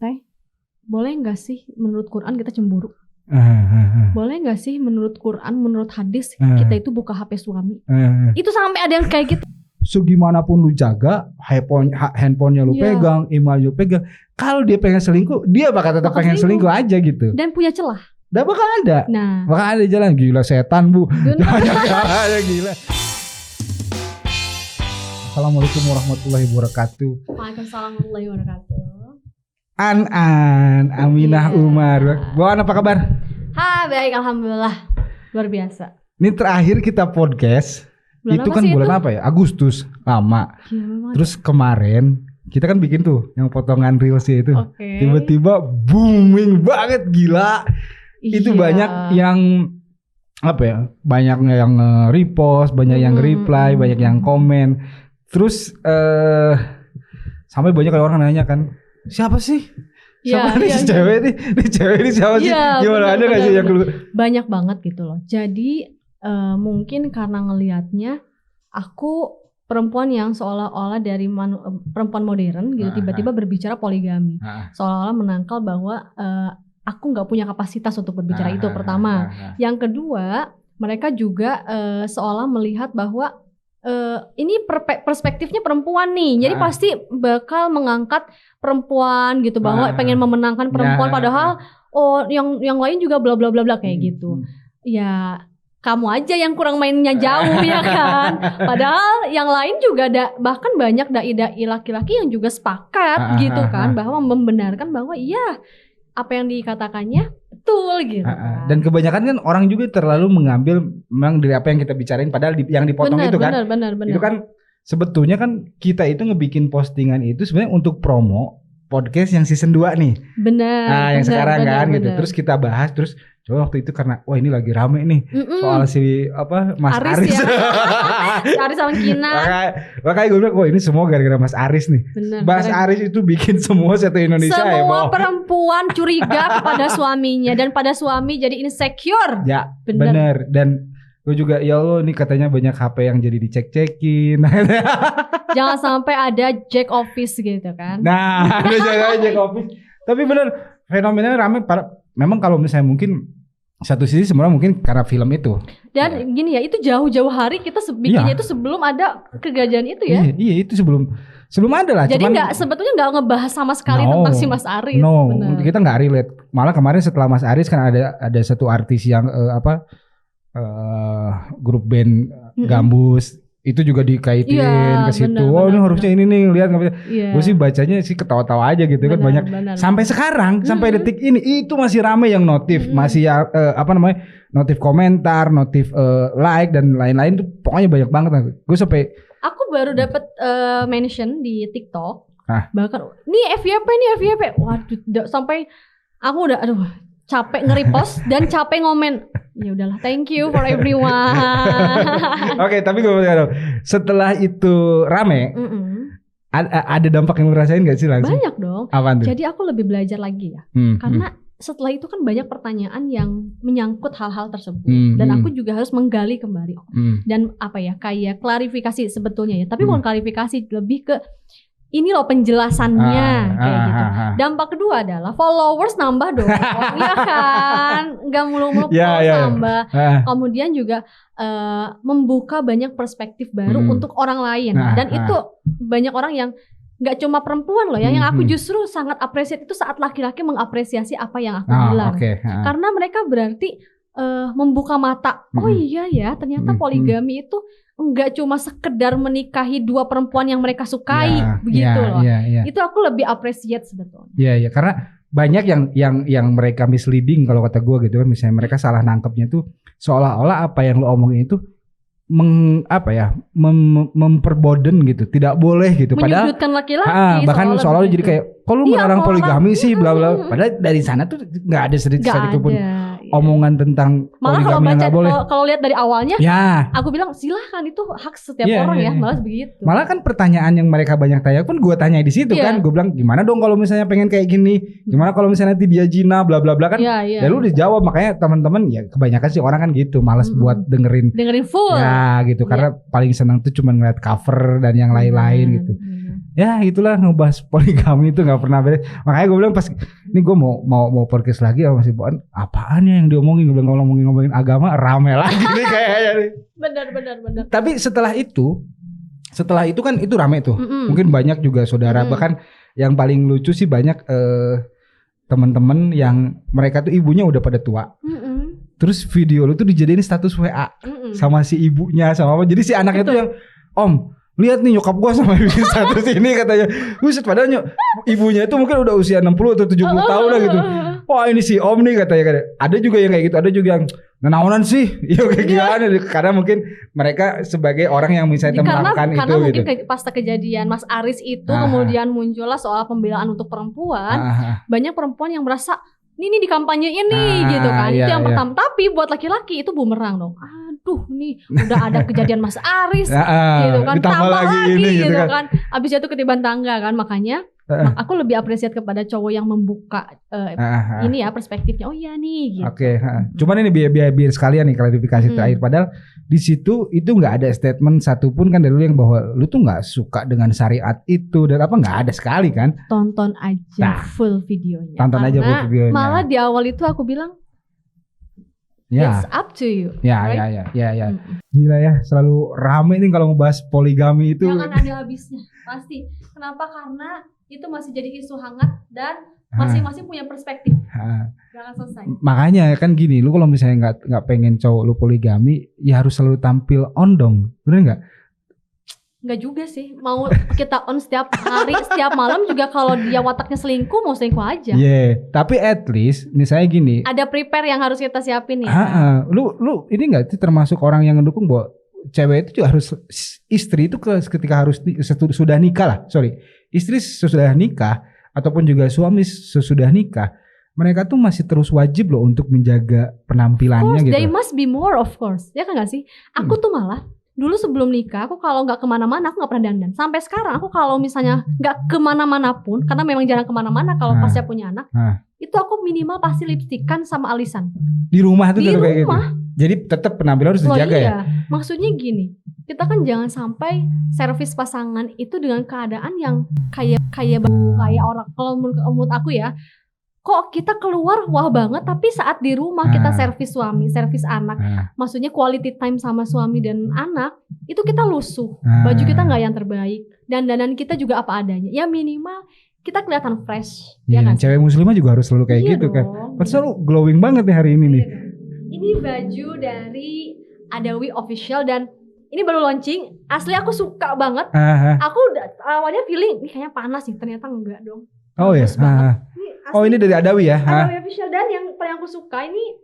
Teh, boleh nggak sih menurut Quran kita cemburu? Boleh nggak sih menurut Quran, menurut hadis kita itu buka HP suami? Itu sampai ada yang kayak gitu. Segimanapun lu jaga, handphonenya lu pegang, email lu pegang, kalau dia pengen selingkuh, dia bakal tetap pengen selingkuh aja gitu. Dan punya celah. Dah bakal ada. Nah, bakal ada jalan. Gila setan bu. Gila. Assalamualaikum warahmatullahi wabarakatuh. Waalaikumsalam warahmatullahi wabarakatuh. Aminah Umar. Bawan apa kabar? Baik, alhamdulillah. Luar biasa. Ini terakhir kita podcast. Bulan itu kan bulan apa ya? Agustus, lama. Terus kemarin kita kan bikin tuh yang potongan reelsnya itu. Tiba-tiba booming banget, gila. Itu banyak yang apa ya? Banyak yang repost, banyak yang reply, banyak yang komen. Terus sampai banyak orang nanya kan, siapa sih? Siapa nih si cewek nih? Nih cewek ini siapa sih? Gimana ada nggak sih yang keluar? Banyak banget gitu loh. Jadi mungkin karena ngelihatnya aku perempuan yang seolah-olah dari perempuan modern gitu tiba-tiba berbicara poligami, seolah-olah menangkal bahwa aku nggak punya kapasitas untuk berbicara itu pertama. Yang kedua, mereka juga seolah melihat bahwa ini perspektifnya perempuan nih, jadi pasti bakal mengangkat perempuan gitu, bahwa pengen memenangkan perempuan, padahal yang lain juga bla bla bla bla kayak gitu. Ya kamu aja yang kurang mainnya jauh ya kan. Padahal yang lain juga bahkan banyak dai-dai laki-laki yang juga sepakat gitu kan, bahwa membenarkan bahwa iya apa yang dikatakannya betul gitu. Dan kebanyakan kan orang juga terlalu mengambil memang dari apa yang kita bicarain, padahal yang dipotong itu kan. Benar. Itu kan sebetulnya kan kita itu ngebikin postingan itu sebenarnya untuk promo podcast yang season 2 nih. Benar. Yang sekarang kan gitu. Terus kita bahas, terus coba waktu itu karena wah ini lagi rame nih soal si Mas Aris ya. Aris sama Kina. Makanya gue bilang, wah ini semua gara-gara Mas Aris nih. Mas Aris itu bikin semua satu Indonesia semua perempuan curiga kepada suaminya, dan pada suami jadi insecure. Ya bener. Dan gue juga ya Allah nih katanya banyak HP yang jadi dicek-cekin. Jangan sampai ada Jack Office gitu kan. Nah ada Jack Office. Tapi bener fenomenanya rame. Memang kalau misalnya mungkin satu sisi sebenarnya mungkin karena film itu. Dan gini ya, itu jauh-jauh hari kita bikinnya itu sebelum ada kegagalan itu ya. Iya itu sebelum ada lah. Jadi sebetulnya nggak ngebahas sama sekali tentang si Mas Aris. Kita nggak relate. Malah kemarin setelah Mas Aris kan ada satu artis yang grup band Gambus itu juga dikaitin ke situ. Ini harusnya ini nih lihat. Gue sih bacanya sih ketawa-tawa aja gitu kan banyak. Sampai sekarang sampai detik ini itu masih rame yang notif, masih notif komentar, notif like dan lain-lain tuh pokoknya banyak banget. Gue sampai aku baru dapat mention di TikTok. Bahkan nih FYP. Waduh, sampai aku udah capek nge-repost dan capek ngomen. Ya udahlah, thank you for everyone. Oke, tapi gue mau dong, setelah itu rame, ada dampak yang lu rasain gak sih langsung? Banyak dong. Apaan tuh? Jadi aku lebih belajar lagi ya. Karena setelah itu kan banyak pertanyaan yang menyangkut hal-hal tersebut. Dan aku juga harus menggali kembali. Dan kayak klarifikasi sebetulnya ya. Tapi bukan klarifikasi, lebih ke ini loh penjelasannya kayak gitu. Dampak kedua adalah followers nambah dong. Ya kan, nggak mulu-mulu nambah. Kemudian juga membuka banyak perspektif baru untuk orang lain. Dan itu banyak orang yang nggak cuma perempuan loh ya. Yang aku justru sangat apresiasi itu saat laki-laki mengapresiasi apa yang aku bilang. Karena mereka berarti membuka mata. Oh iya ya, ternyata poligami itu enggak cuma sekedar menikahi dua perempuan yang mereka sukai begitu loh. Itu aku lebih appreciate sebetulnya. Iya, karena banyak yang mereka misleading kalau kata gue gitu kan, misalnya mereka salah nangkepnya tuh seolah-olah apa yang lo omongin itu memperboden gitu, tidak boleh gitu. Padahal menyudutkan laki-laki. Bahkan seolah-olah jadi kayak, kok lu melarang poligami sih, bla bla. Padahal dari sana tuh nggak ada sedikit pun omongan tentang poligami yang nggak boleh. Kalau lihat dari awalnya, aku bilang silahkan, itu hak setiap orang ya. Malah begitu. Malah kan pertanyaan yang mereka banyak tanya pun gue tanya di situ kan. Gue bilang gimana dong kalau misalnya pengen kayak gini, gimana kalau misalnya nanti dia zina, bla bla bla kan. Ya lu dijawab. Makanya teman-teman ya kebanyakan sih orang kan gitu, malas buat dengerin full. Ya gitu, karena paling senang tuh cuma ngeliat cover dan yang lain-lain gitu. ya itulah ngebahas poligami itu nggak pernah beres. Makanya gue bilang pas ini gue mau podcast lagi sama si Boan, apaan ya yang diomongin? Gue bilang ngomongin agama rame lagi nih kayaknya nih. Benar. Tapi setelah itu kan itu rame tuh. Mungkin banyak juga saudara, bahkan yang paling lucu sih banyak teman-teman yang mereka tuh ibunya udah pada tua. Terus video lu tuh dijadiin status WA sama si ibunya sama apa. Jadi si anaknya tuh yang Om, lihat nih nyokap gua sama bikin status ini katanya. Buset, padahal ibunya itu mungkin udah usia 60 atau 70 tahun lah gitu. Wah ini si Om nih katanya. Ada juga yang kayak gitu, ada juga yang naonan sih. Iya kayak gimana? Karena mungkin mereka sebagai orang yang misalnya melakukan itu. Karena mungkin gitu. Pas kejadian Mas Aris itu kemudian muncullah soal pembelaan untuk perempuan. Banyak perempuan yang merasa ini dikampanyein nih gitu kan. Itu yang pertama. Tapi buat laki-laki itu bumerang dong. Aduh nih udah ada kejadian Mas Aris gitu kan, tambah lagi gitu kan. Abis jatuh ketiban tangga kan. Makanya aku lebih apresiat kepada cowok yang membuka ini ya perspektifnya. Oh iya nih gitu. Oke. Cuman ini biar sekalian nih klarifikasi terakhir. Padahal di situ itu nggak ada statement satupun kan dari lu yang bahwa lu tuh nggak suka dengan syariat itu dan apa, nggak ada sekali kan. Tonton aja full videonya. Tonton aja full videonya. Malah di awal itu aku bilang it's up to you. Ya. Gila ya, selalu rame nih kalau ngebahas poligami itu. Jangan ada habisnya, pasti. Kenapa? Karena itu masih jadi isu hangat dan masing-masing punya perspektif. Jangan selesai. Makanya kan gini, lu kalau misalnya nggak pengen cowok lu poligami, ya harus selalu tampil on dong, bener nggak? Nggak juga sih, mau kita on setiap hari, setiap malam juga kalau dia wataknya selingkuh, mau selingkuh aja. Tapi at least misalnya gini. Ada prepare yang harus kita siapin ya. Lu ini nggak sih termasuk orang yang mendukung bahwa cewek itu juga harus, istri itu ketika harus sudah nikah lah, istri sesudah nikah ataupun juga suami sesudah nikah, mereka tuh masih terus wajib loh untuk menjaga penampilannya gitu. They must be more of course, ya kan gak sih? Aku tuh malah dulu sebelum nikah, aku kalau nggak kemana-mana aku nggak pernah dandan. Sampai sekarang aku kalau misalnya nggak kemana-mana pun, karena memang jarang kemana-mana kalau pasnya punya anak, itu aku minimal pasti lipstikan sama alisan. Di rumah tuh kayak gitu. Jadi tetap penampilan harus dijaga ya. Maksudnya gini, kita kan jangan sampai servis pasangan itu dengan keadaan yang kayak orang. Kalau menurut aku ya, kok kita keluar wah banget, tapi saat di rumah kita servis suami, servis anak, maksudnya quality time sama suami dan anak, itu kita lusuh, baju kita nggak yang terbaik, dan dandan kita juga apa adanya. Ya minimal kita kelihatan fresh. Ya kan? Cewek muslimah juga harus selalu kayak gitu kan. Padahal lu glowing banget nih hari ini nih. Ini baju dari Adawi Official dan ini baru launching. Asli aku suka banget. Aku awalnya feeling ini kayaknya panas nih, ternyata enggak dong. Oh ya. Ini dari Adawi ya. Adawi Official, dan yang paling aku suka ini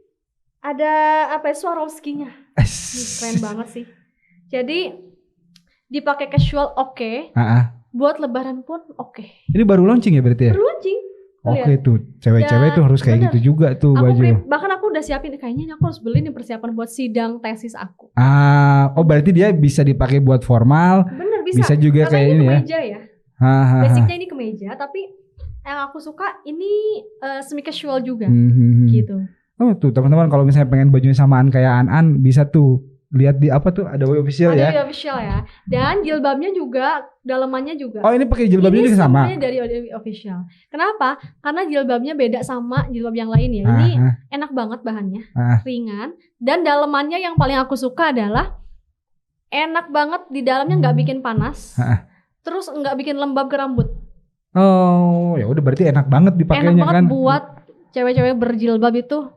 ada Swarovski-nya. Keren banget sih. Jadi dipakai casual oke. Buat lebaran pun oke. Ini baru launching ya berarti ya? Baru launching. Oke tuh, cewek-cewek tuh harus kayak gitu juga tuh baju. Bahkan aku udah siapin, kayaknya aku harus beli nih persiapan buat sidang tesis aku. Berarti dia bisa dipakai buat formal. Bener, bisa juga kayak ini ya. Kemeja ya. Basicnya ini kemeja, tapi yang aku suka ini semi casual juga, gitu. Oh tuh teman-teman kalau misalnya pengen bajunya samaan kayak An bisa tuh lihat di apa tuh Adawi Official ya. Adawi Official ya. Dan jilbabnya juga, dalamannya juga. Oh ini pakai jilbabnya juga sama. Ini dari Adawi Official. Kenapa? Karena jilbabnya beda sama jilbab yang lain ya. Ini enak banget bahannya, ringan. Dan dalamannya yang paling aku suka adalah enak banget di dalamnya, nggak bikin panas. Terus nggak bikin lembab ke rambut. Oh ya udah berarti enak banget dipakainya kan. Enak banget buat cewek-cewek berjilbab itu.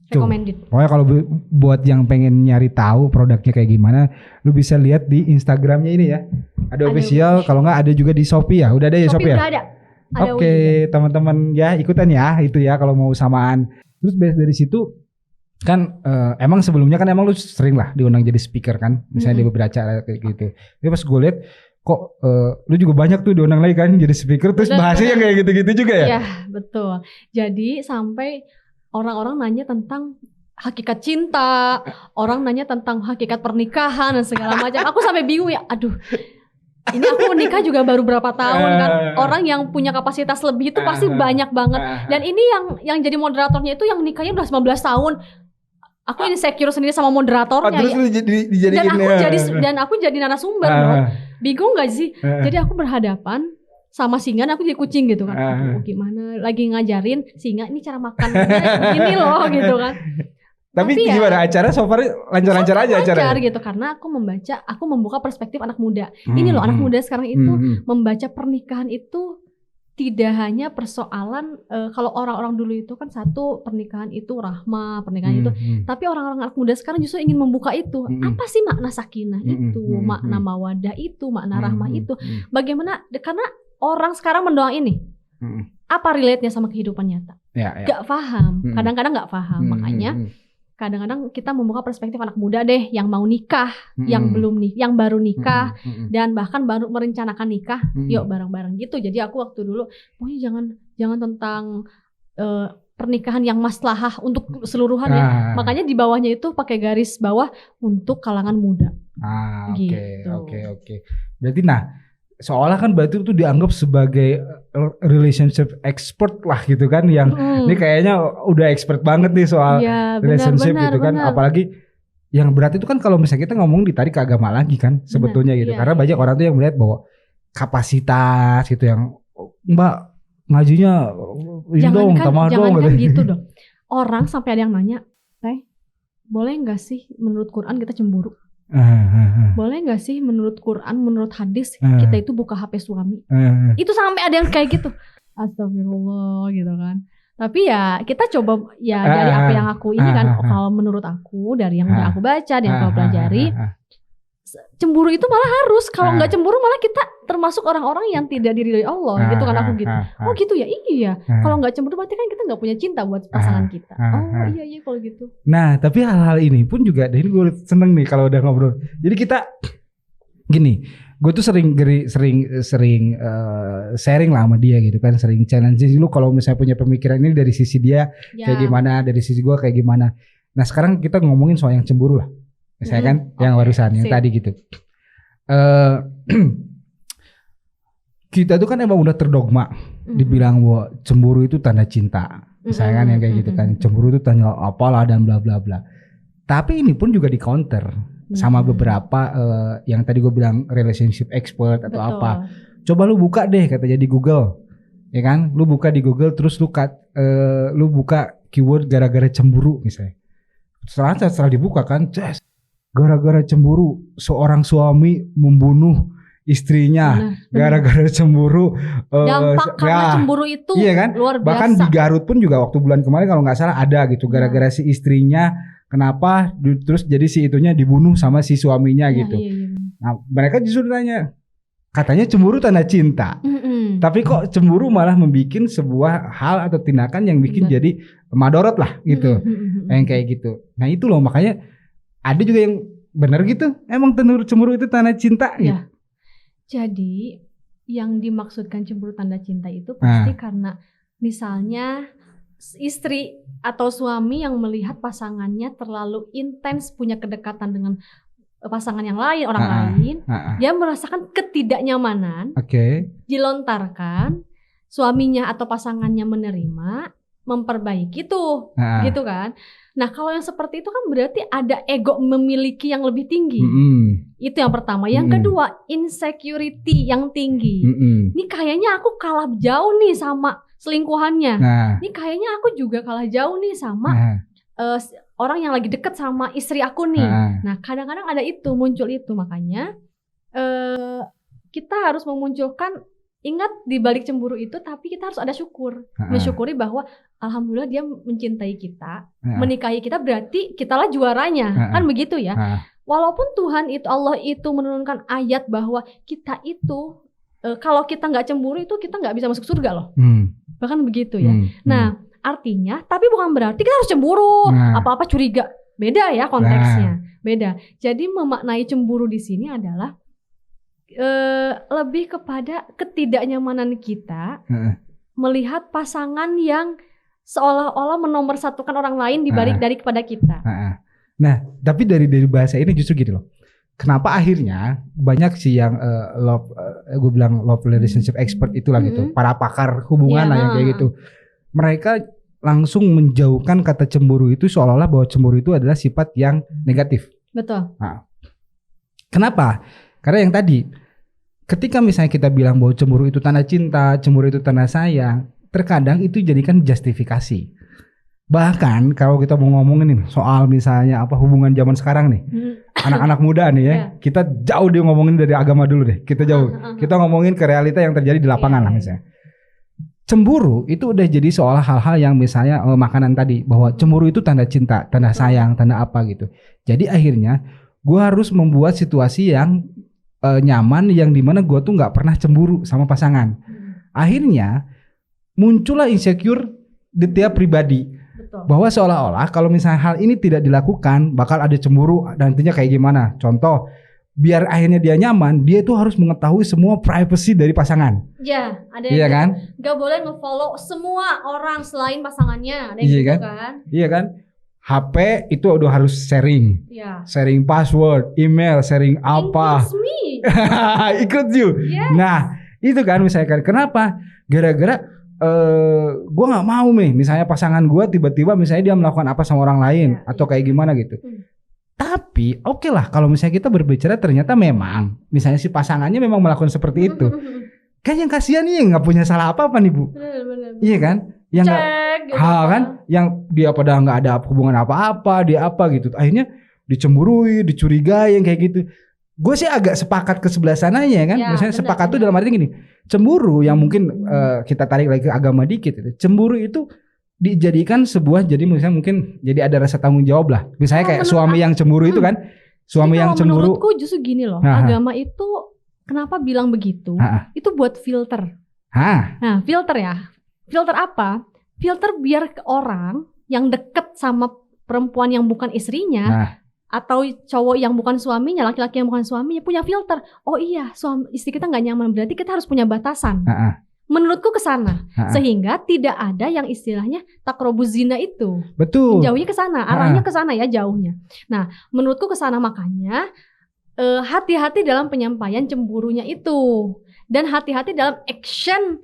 Recommended. Pokoknya kalau buat yang pengen nyari tahu produknya kayak gimana, lu bisa lihat di Instagramnya ini ya. Ada official, kalau nggak ada juga di Shopee ya. Udah ada ya Shopee ya? Udah ada. Oke, teman-teman ya ikutan ya itu ya kalau mau samaan. Terus dari situ kan emang sebelumnya kan emang lu sering lah diundang jadi speaker kan, misalnya di beberapa acara kayak gitu. Tapi pas gue liat kok lu juga banyak tuh diundang lagi kan jadi speaker, terus bahasanya kayak gitu-gitu juga ya? Iya betul. Jadi sampai orang-orang nanya tentang hakikat cinta, orang nanya tentang hakikat pernikahan dan segala macam. Aku sampai bingung ya, aduh. Ini aku nikah juga baru berapa tahun kan. Orang yang punya kapasitas lebih itu pasti banyak banget. Dan ini yang jadi moderatornya itu yang nikahnya udah 19 tahun. Aku insecure sendiri sama moderatornya. Terus lu dijadiin dan aku jadi narasumber dong. Bingung gak sih? Jadi aku berhadapan sama singa, aku jadi kucing gitu kan. Gimana? Lagi ngajarin singa ini cara makannya gini loh gitu kan. Tapi gimana acara so far lancar-lancar aja acaranya? Lancar gitu karena aku membuka perspektif anak muda. Ini loh anak muda sekarang itu membaca pernikahan itu tidak hanya persoalan kalau orang-orang dulu itu kan satu pernikahan itu rahmah, pernikahan itu, tapi orang-orang anak muda sekarang justru ingin membuka itu. Apa sih makna sakinah itu, makna mawadah itu, makna rahmah itu? Bagaimana? Karena orang sekarang mendoang ini. Apa relate-nya sama kehidupan nyata? Gak paham. Kadang-kadang gak paham. Makanya kadang-kadang kita membuka perspektif anak muda deh yang mau nikah, yang belum nih, yang baru nikah dan bahkan baru merencanakan nikah, yuk bareng-bareng gitu. Jadi aku waktu dulu pokoknya jangan tentang pernikahan yang maslahah untuk keseluruhan ya. Makanya di bawahnya itu pakai garis bawah untuk kalangan muda. Oke. Berarti seolah kan berarti itu dianggap sebagai relationship expert lah gitu kan, yang ini kayaknya udah expert banget nih soal relationship gitu kan. Apalagi yang berat itu kan kalau misalnya kita ngomong ditarik ke agama lagi kan sebetulnya gitu. Karena banyak orang tuh yang melihat bahwa kapasitas gitu, yang Mbak ngajinya dong, tamah dong gitu dong. Orang sampai ada yang nanya, boleh gak sih menurut Quran kita cemburu? Boleh gak sih menurut Quran, menurut hadis kita itu buka HP suami? Itu sampai ada yang kayak gitu. Astagfirullah gitu kan. Tapi ya kita coba ya dari apa yang aku ini kan, kalau menurut aku dari yang udah aku baca, yang aku pelajari, cemburu itu malah harus. Kalau nggak cemburu malah kita termasuk orang-orang yang tidak diridhoi Allah gitu kan, aku gitu. Oh gitu ya, iya. Kalau nggak cemburu berarti kan kita nggak punya cinta buat pasangan kita. Oh iya kalau gitu. Nah tapi hal-hal ini pun juga, ini gue seneng nih kalau udah ngobrol. Jadi kita gini, gue tuh sering sharing lah sama dia gitu kan, sering challenge lu kalau misalnya punya pemikiran ini dari sisi dia kayak gimana, dari sisi gue kayak gimana. Nah sekarang kita ngomongin soal yang cemburu lah. Saya kan yang barusan yang tadi gitu. Kita tuh kan emang udah terdogma dibilang bahwa cemburu itu tanda cinta. Saya kan yang kayak gitu kan. Cemburu itu tanda apalah dan bla bla bla. Tapi ini pun juga di counter sama beberapa yang tadi gue bilang relationship expert atau apa. Coba lu buka deh katanya di Google. Ya kan? Lu buka di Google terus lu buka keyword gara-gara cemburu misalnya. Setelah dibuka kan, gara-gara cemburu seorang suami membunuh istrinya, gara-gara cemburu. Dampak karena cemburu itu luar biasa. Bahkan di Garut pun juga waktu bulan kemarin kalau nggak salah ada gitu, gara-gara si istrinya kenapa terus jadi si itunya dibunuh sama si suaminya gitu. Iya. Nah mereka justru tanya, katanya cemburu tanda cinta, tapi kok cemburu malah membuat sebuah hal atau tindakan yang bikin jadi madorot lah gitu, yang kayak gitu. Nah itu loh makanya ada juga yang benar gitu, emang cemburu itu tanda cinta gitu. Jadi yang dimaksudkan cemburu tanda cinta itu pasti karena misalnya istri atau suami yang melihat pasangannya terlalu intens punya kedekatan dengan pasangan yang lain, orang lain, dia merasakan ketidaknyamanan, dilontarkan, suaminya atau pasangannya menerima, memperbaiki tuh, gitu kan. Nah kalau yang seperti itu kan berarti ada ego memiliki yang lebih tinggi. Itu yang pertama. Yang kedua, insecurity yang tinggi. Ini kayaknya aku kalah jauh nih sama selingkuhannya. Ini kayaknya aku juga kalah jauh nih sama orang yang lagi deket sama istri aku nih. Nah kadang-kadang ada itu, muncul itu. Makanya kita harus memunculkan, ingat di balik cemburu itu, tapi kita harus ada syukur. Mensyukuri bahwa alhamdulillah dia mencintai kita, menikahi kita, berarti kitalah juaranya. Kan begitu ya. Walaupun Tuhan itu, Allah itu menurunkan ayat bahwa kita itu kalau kita nggak cemburu itu kita nggak bisa masuk surga loh. Bahkan begitu ya. Nah artinya, tapi bukan berarti kita harus cemburu, apa-apa curiga. Beda ya konteksnya, beda. Jadi memaknai cemburu di sini adalah lebih kepada ketidaknyamanan kita melihat pasangan yang seolah-olah menomorsatukan orang lain dibalik dari kepada kita. Nah, tapi dari bahasa ini justru gitu loh. Kenapa akhirnya banyak sih yang gue bilang love relationship expert itulah gitu, para pakar hubungan lah yang kayak gitu. Mereka langsung menjauhkan kata cemburu itu seolah-olah bahwa cemburu itu adalah sifat yang negatif. Betul. Nah, kenapa? Karena yang tadi, ketika misalnya kita bilang bahwa cemburu itu tanda cinta, cemburu itu tanda sayang, terkadang itu jadikan justifikasi. Bahkan kalau kita mau ngomongin nih soal misalnya apa hubungan zaman sekarang nih, anak-anak muda nih ya, kita jauh dia ngomongin dari agama dulu deh, kita jauh, kita ngomongin ke realita yang terjadi di lapangan lah misalnya. Cemburu itu udah jadi seolah hal-hal yang misalnya makanan tadi, bahwa cemburu itu tanda cinta, tanda sayang, tanda apa gitu. Jadi akhirnya gue harus membuat situasi yang nyaman, yang dimana gue tuh nggak pernah cemburu sama pasangan. Akhirnya muncullah insecure di tiap pribadi. Betul. Bahwa seolah-olah kalau misalnya hal ini tidak dilakukan bakal ada cemburu, nantinya kayak gimana. Contoh, biar akhirnya dia nyaman, dia itu harus mengetahui semua privacy dari pasangan. Ya, ada yang kan? Gak boleh nge-follow semua orang selain pasangannya, ada yang gitu kan? Iya kan? HP itu udah harus sharing. Ya. Sharing password, email, sharing apa. Includes me. Ikut you. Yes. Nah, itu kan misalnya kenapa? Gara-gara gue nggak mau nih, misalnya pasangan gue tiba-tiba misalnya dia melakukan apa sama orang lain atau kayak gimana gitu. Tapi oke lah kalau misalnya kita berbicara ternyata memang misalnya si pasangannya memang melakukan seperti itu, kan yang kasihan nih nggak punya salah apa-apa nih Bu. Bener. Iya kan? Yang gitu kan, yang dia pada nggak ada hubungan apa-apa, dia apa gitu, akhirnya dicemburui, dicurigai yang kayak gitu. Gue sih agak sepakat ke sebelah sananya kan, ya, misalnya sepakat tuh dalam arti gini, cemburu yang mungkin kita tarik lagi ke agama dikit, cemburu itu dijadikan sebuah, jadi misalnya mungkin jadi ada rasa tanggung jawab lah, misalnya kayak suami yang cemburu itu kan, suami yang cemburu. Menurutku justru gini loh, agama itu kenapa bilang begitu? Itu buat filter. Nah, filter ya, filter apa? Filter biar orang yang deket sama perempuan yang bukan istrinya. Atau cowok yang bukan suaminya, laki-laki yang bukan suaminya punya filter. Oh iya, istri kita nggak nyaman, berarti kita harus punya batasan. Menurutku ke sana, sehingga tidak ada yang istilahnya takrobuz zina itu. Betul. Jauhnya ke sana, arahnya ke sana ya jauhnya. Nah, menurutku ke sana, makanya hati-hati dalam penyampaian cemburunya itu, dan hati-hati dalam action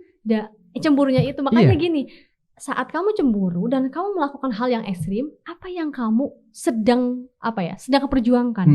cemburunya itu. Makanya gini. Saat kamu cemburu dan kamu melakukan hal yang ekstrim, apa yang kamu sedang perjuangkan?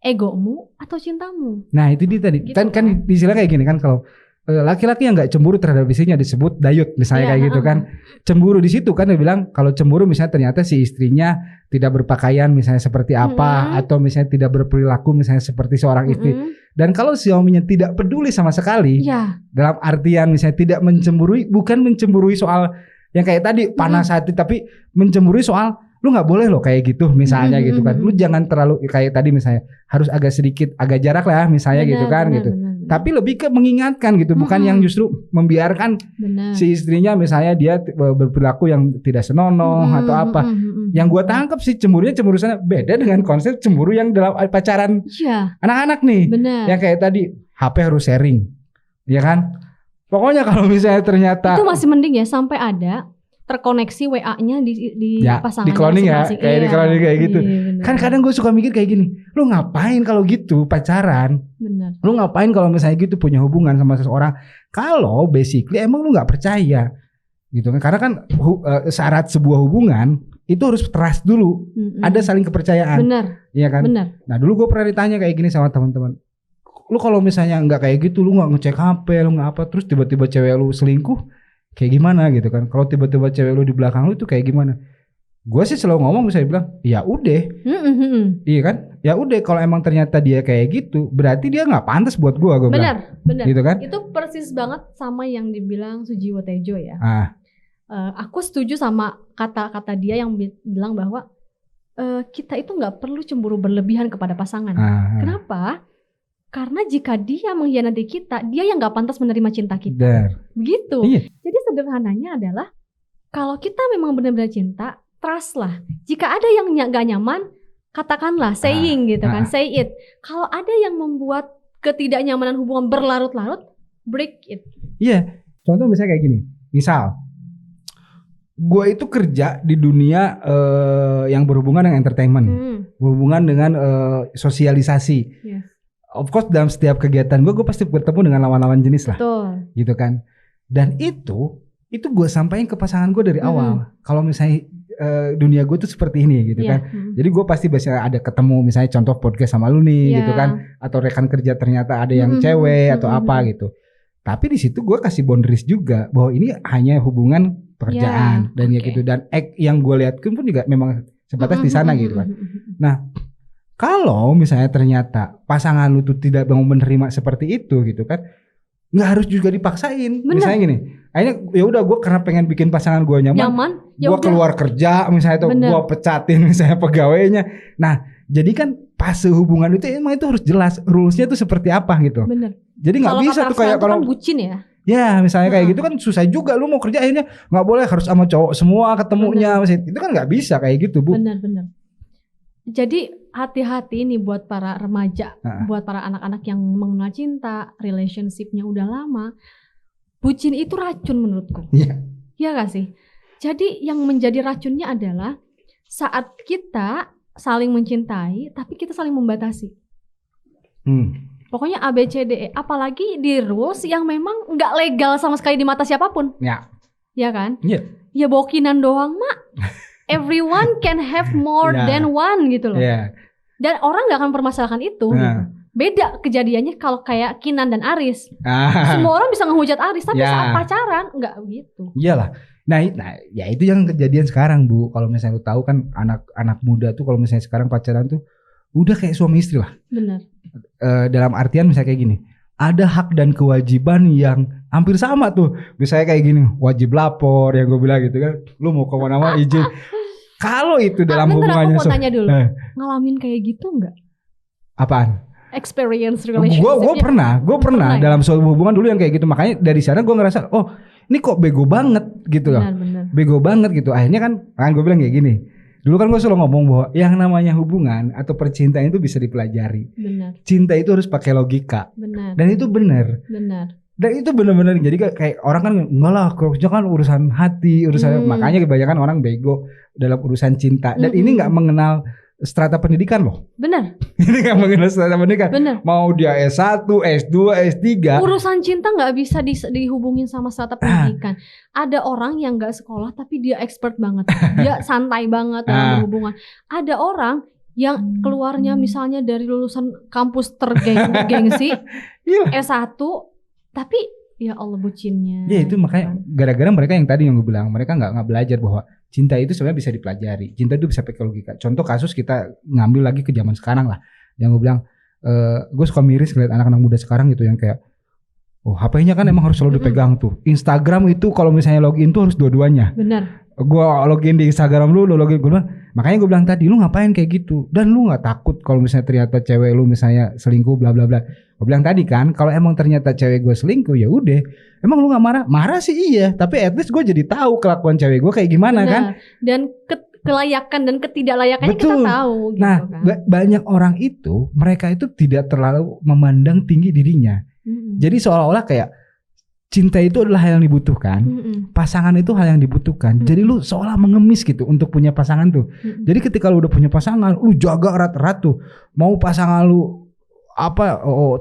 Egomu atau cintamu? Nah itu dia tadi. Gitu kan istilah kayak gini kan, kalau laki-laki yang nggak cemburu terhadap istrinya disebut dayut misalnya kayak gitu kan. Cemburu di situ kan dia bilang kalau cemburu misalnya ternyata si istrinya tidak berpakaian misalnya seperti apa, atau misalnya tidak berperilaku misalnya seperti seorang istri. Dan kalau suaminya tidak peduli sama sekali, dalam artian misalnya tidak mencemburui, bukan mencemburui soal yang kayak tadi panas hati, tapi mencemburui soal lu nggak boleh loh kayak gitu misalnya gitu kan, lu jangan terlalu kayak tadi misalnya harus agak jarak lah misalnya gitu kan gitu. Tapi lebih ke mengingatkan gitu, bukan yang justru membiarkan si istrinya misalnya dia berperilaku yang tidak senonoh atau apa. Yang gue tangkap sih cemburunya cemburu sana beda dengan konsep cemburu yang dalam pacaran anak-anak nih. Yang kayak tadi HP harus sharing, ya kan? Pokoknya kalau misalnya ternyata itu masih mending ya, sampai ada terkoneksi WA-nya di pasangannya di cloning ya, kayak di cloning kayak gitu. Kan kadang gue suka mikir kayak gini, lu ngapain kalau gitu pacaran? Bener. Lu ngapain kalau misalnya gitu punya hubungan sama seseorang? Kalau basically emang lu nggak percaya, gitu kan? Karena kan syarat sebuah hubungan itu harus trust dulu, ada saling kepercayaan. Bener. Iya kan? Bener. Nah dulu gue pernah ditanya kayak gini sama teman-teman. Lu kalau misalnya nggak kayak gitu, lu nggak ngecek HP, lu nggak apa, terus tiba-tiba cewek lu selingkuh, kayak gimana gitu kan? Kalau tiba-tiba cewek lu di belakang lu itu kayak gimana? Gue sih selalu ngomong, saya bilang, ya udah, iya kan? Ya udah, kalau emang ternyata dia kayak gitu, berarti dia nggak pantas buat gue bilang. Benar. Gitu kan? Itu persis banget sama yang dibilang Sujiwo Tejo ya. Aku setuju sama kata-kata dia yang bilang bahwa kita itu nggak perlu cemburu berlebihan kepada pasangan. Kenapa? Karena jika dia mengkhianati kita, dia yang gak pantas menerima cinta kita. Begitu. Iya. Jadi sederhananya adalah kalau kita memang benar-benar cinta, trust lah. Jika ada yang gak nyaman, katakanlah, saying gitu kan, say it. Kalau ada yang membuat ketidaknyamanan hubungan berlarut-larut, break it. Iya. Contoh misalnya kayak gini. Misal, gue itu kerja di dunia yang berhubungan dengan entertainment, berhubungan dengan sosialisasi. Yes. Of course dalam setiap kegiatan gue pasti bertemu dengan lawan-lawan jenis lah. Betul. Gitu kan. Dan itu itu gue sampaikan ke pasangan gue dari awal. Kalau misalnya dunia gue tuh seperti ini gitu kan. Jadi gue pasti biasanya ada ketemu misalnya contoh podcast sama lu nih gitu kan, atau rekan kerja ternyata ada yang cewek atau apa gitu. Tapi di situ gue kasih boundaries juga bahwa ini hanya hubungan pekerjaan dan ya gitu, dan yang gue lihat pun juga memang sebatas di sana gitu kan. Nah, kalau misalnya ternyata pasangan lu tuh tidak mau menerima seperti itu gitu kan, nggak harus juga dipaksain. Misalnya gini, akhirnya ya udah gue karena pengen bikin pasangan gue nyaman gue keluar kerja misalnya, atau gue pecatin misalnya pegawainya. Nah jadi kan fase hubungan itu emang itu harus jelas rulesnya tuh seperti apa gitu. Jadi nggak bisa tuh kayak kalau kan bucin ya misalnya kayak gitu kan susah juga, lu mau kerja akhirnya nggak boleh harus sama cowok semua ketemunya. Itu kan nggak bisa kayak gitu, Bu. Benar. Jadi hati-hati nih buat para remaja, buat para anak-anak yang mengenal cinta, relationship-nya udah lama. Bucin itu racun menurutku. Iya gak sih? Jadi yang menjadi racunnya adalah saat kita saling mencintai tapi kita saling membatasi. Pokoknya ABCDE, apalagi di rules yang memang nggak legal sama sekali di mata siapapun. Ya kan? Ya bokinan doang mak. Everyone can have more than one gitu loh. Dan orang nggak akan permasalahkan itu. Gitu. Beda kejadiannya kalau kayak Kinan dan Aris. Semua orang bisa ngehujat Aris, tapi saat pacaran nggak gitu. Iyalah. Nah ya itu yang kejadian sekarang, Bu. Kalau misalnya lu tahu kan anak muda tuh kalau misalnya sekarang pacaran tuh udah kayak suami istri lah. Benar. Dalam artian misalnya kayak gini, ada hak dan kewajiban yang hampir sama tuh. Misalnya kayak gini, wajib lapor yang gue bilang gitu kan. Lu mau kemana-mana izin. Kalau itu dalam hubungannya, aku mau tanya dulu, ngalamin kayak gitu nggak? Apaan? Experience relationship. Gue pernah dalam suatu hubungan dulu yang kayak gitu. Makanya dari sana gue ngerasa, oh ini kok bego banget gitu loh. Bego banget gitu. Akhirnya kan gue bilang kayak gini. Dulu kan gue selalu ngomong bahwa yang namanya hubungan atau percintaan itu bisa dipelajari. Cinta itu harus pakai logika. Dan itu benar. Dan itu benar-benar jadi kayak orang kan enggak lah, kalau kan urusan hati, urusan makanya kebanyakan orang bego dalam urusan cinta. Dan ini enggak mengenal strata pendidikan loh. Benar. Ini enggak mengenal strata pendidikan. Mau dia S1, S2, S3. Urusan cinta enggak bisa dihubungin sama strata pendidikan. Ada orang yang enggak sekolah tapi dia expert banget. Dia santai banget dalam berhubungan. Ada orang yang keluarnya misalnya dari lulusan kampus tergengsi S1 tapi ya Allah bucinnya. Ya itu makanya gara-gara mereka yang tadi yang gue bilang, mereka nggak belajar bahwa cinta itu sebenarnya bisa dipelajari. Cinta itu bisa pakai logika. Contoh kasus kita ngambil lagi ke zaman sekarang lah. Yang gue bilang, gue suka miris ngeliat anak-anak muda sekarang gitu yang kayak, oh HP-nya kan emang harus selalu dipegang tuh. Instagram itu kalau misalnya login tuh harus dua-duanya. Benar. Gue login di Instagram lu login gue bilang. Makanya gue bilang tadi, lu ngapain kayak gitu? Dan lu nggak takut kalau misalnya ternyata cewek lu misalnya selingkuh bla bla bla. Gue bilang tadi kan, kalau emang ternyata cewek gue selingkuh ya udah. Emang lu nggak marah? Marah sih iya, tapi at least gue jadi tahu kelakuan cewek gue kayak gimana. Benar. Kan? Dan kelayakan dan ketidaklayakannya kita tahu. Gitu, nah, kan? Banyak orang itu, mereka itu tidak terlalu memandang tinggi dirinya. Jadi seolah-olah kayak cinta itu adalah hal yang dibutuhkan, pasangan itu hal yang dibutuhkan. Jadi lu seolah mengemis gitu untuk punya pasangan tuh. Jadi ketika lu udah punya pasangan, lu jaga erat-erat tuh. Mau pasangan lu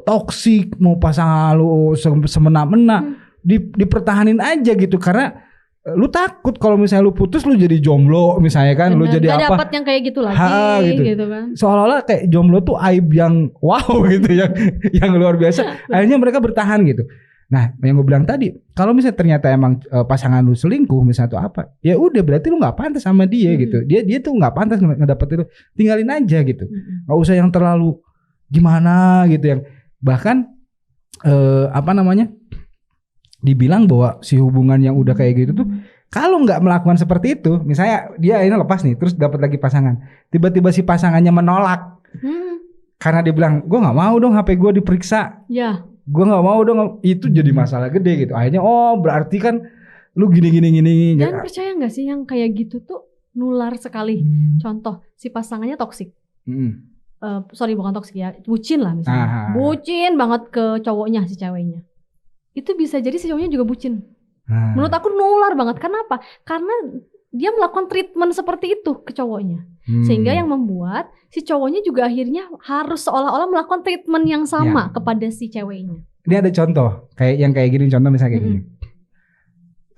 toksik, mau pasangan lu semena-mena, dipertahanin aja gitu. Karena lu takut kalau misalnya lu putus lu jadi jomblo misalnya kan. Bener, lu jadi gak dapat yang kayak gitu lagi gitu kan. Seolah-olah kayak jomblo tuh aib yang wow gitu yang luar biasa. Akhirnya mereka bertahan gitu. Nah, yang gue bilang tadi, kalau misalnya ternyata emang pasangan lu selingkuh misalnya atau apa, ya udah berarti lu nggak pantas sama dia gitu. Dia tuh nggak pantas ngedapetin lu, tinggalin aja gitu. Nggak usah yang terlalu gimana gitu yang bahkan dibilang bahwa si hubungan yang udah kayak gitu tuh kalau nggak melakukan seperti itu, misalnya dia ini lepas nih, terus dapat lagi pasangan, tiba-tiba si pasangannya menolak karena dia bilang gue nggak mau dong HP gue diperiksa. Ya. Gue nggak mau dong, itu jadi masalah gede gitu. Akhirnya berarti kan lu gini. Dan percaya nggak sih yang kayak gitu tuh nular sekali. Contoh si pasangannya toksik. Sorry bukan toksik ya, bucin lah misalnya. Bucin banget ke cowoknya si ceweknya. Itu bisa jadi si cowoknya juga bucin. Menurut aku nular banget. Kenapa? Karena dia melakukan treatment seperti itu ke cowoknya. Sehingga yang membuat si cowoknya juga akhirnya harus seolah-olah melakukan treatment yang sama kepada si ceweknya. Ini ada contoh kayak gini, contoh misalnya kayak gini.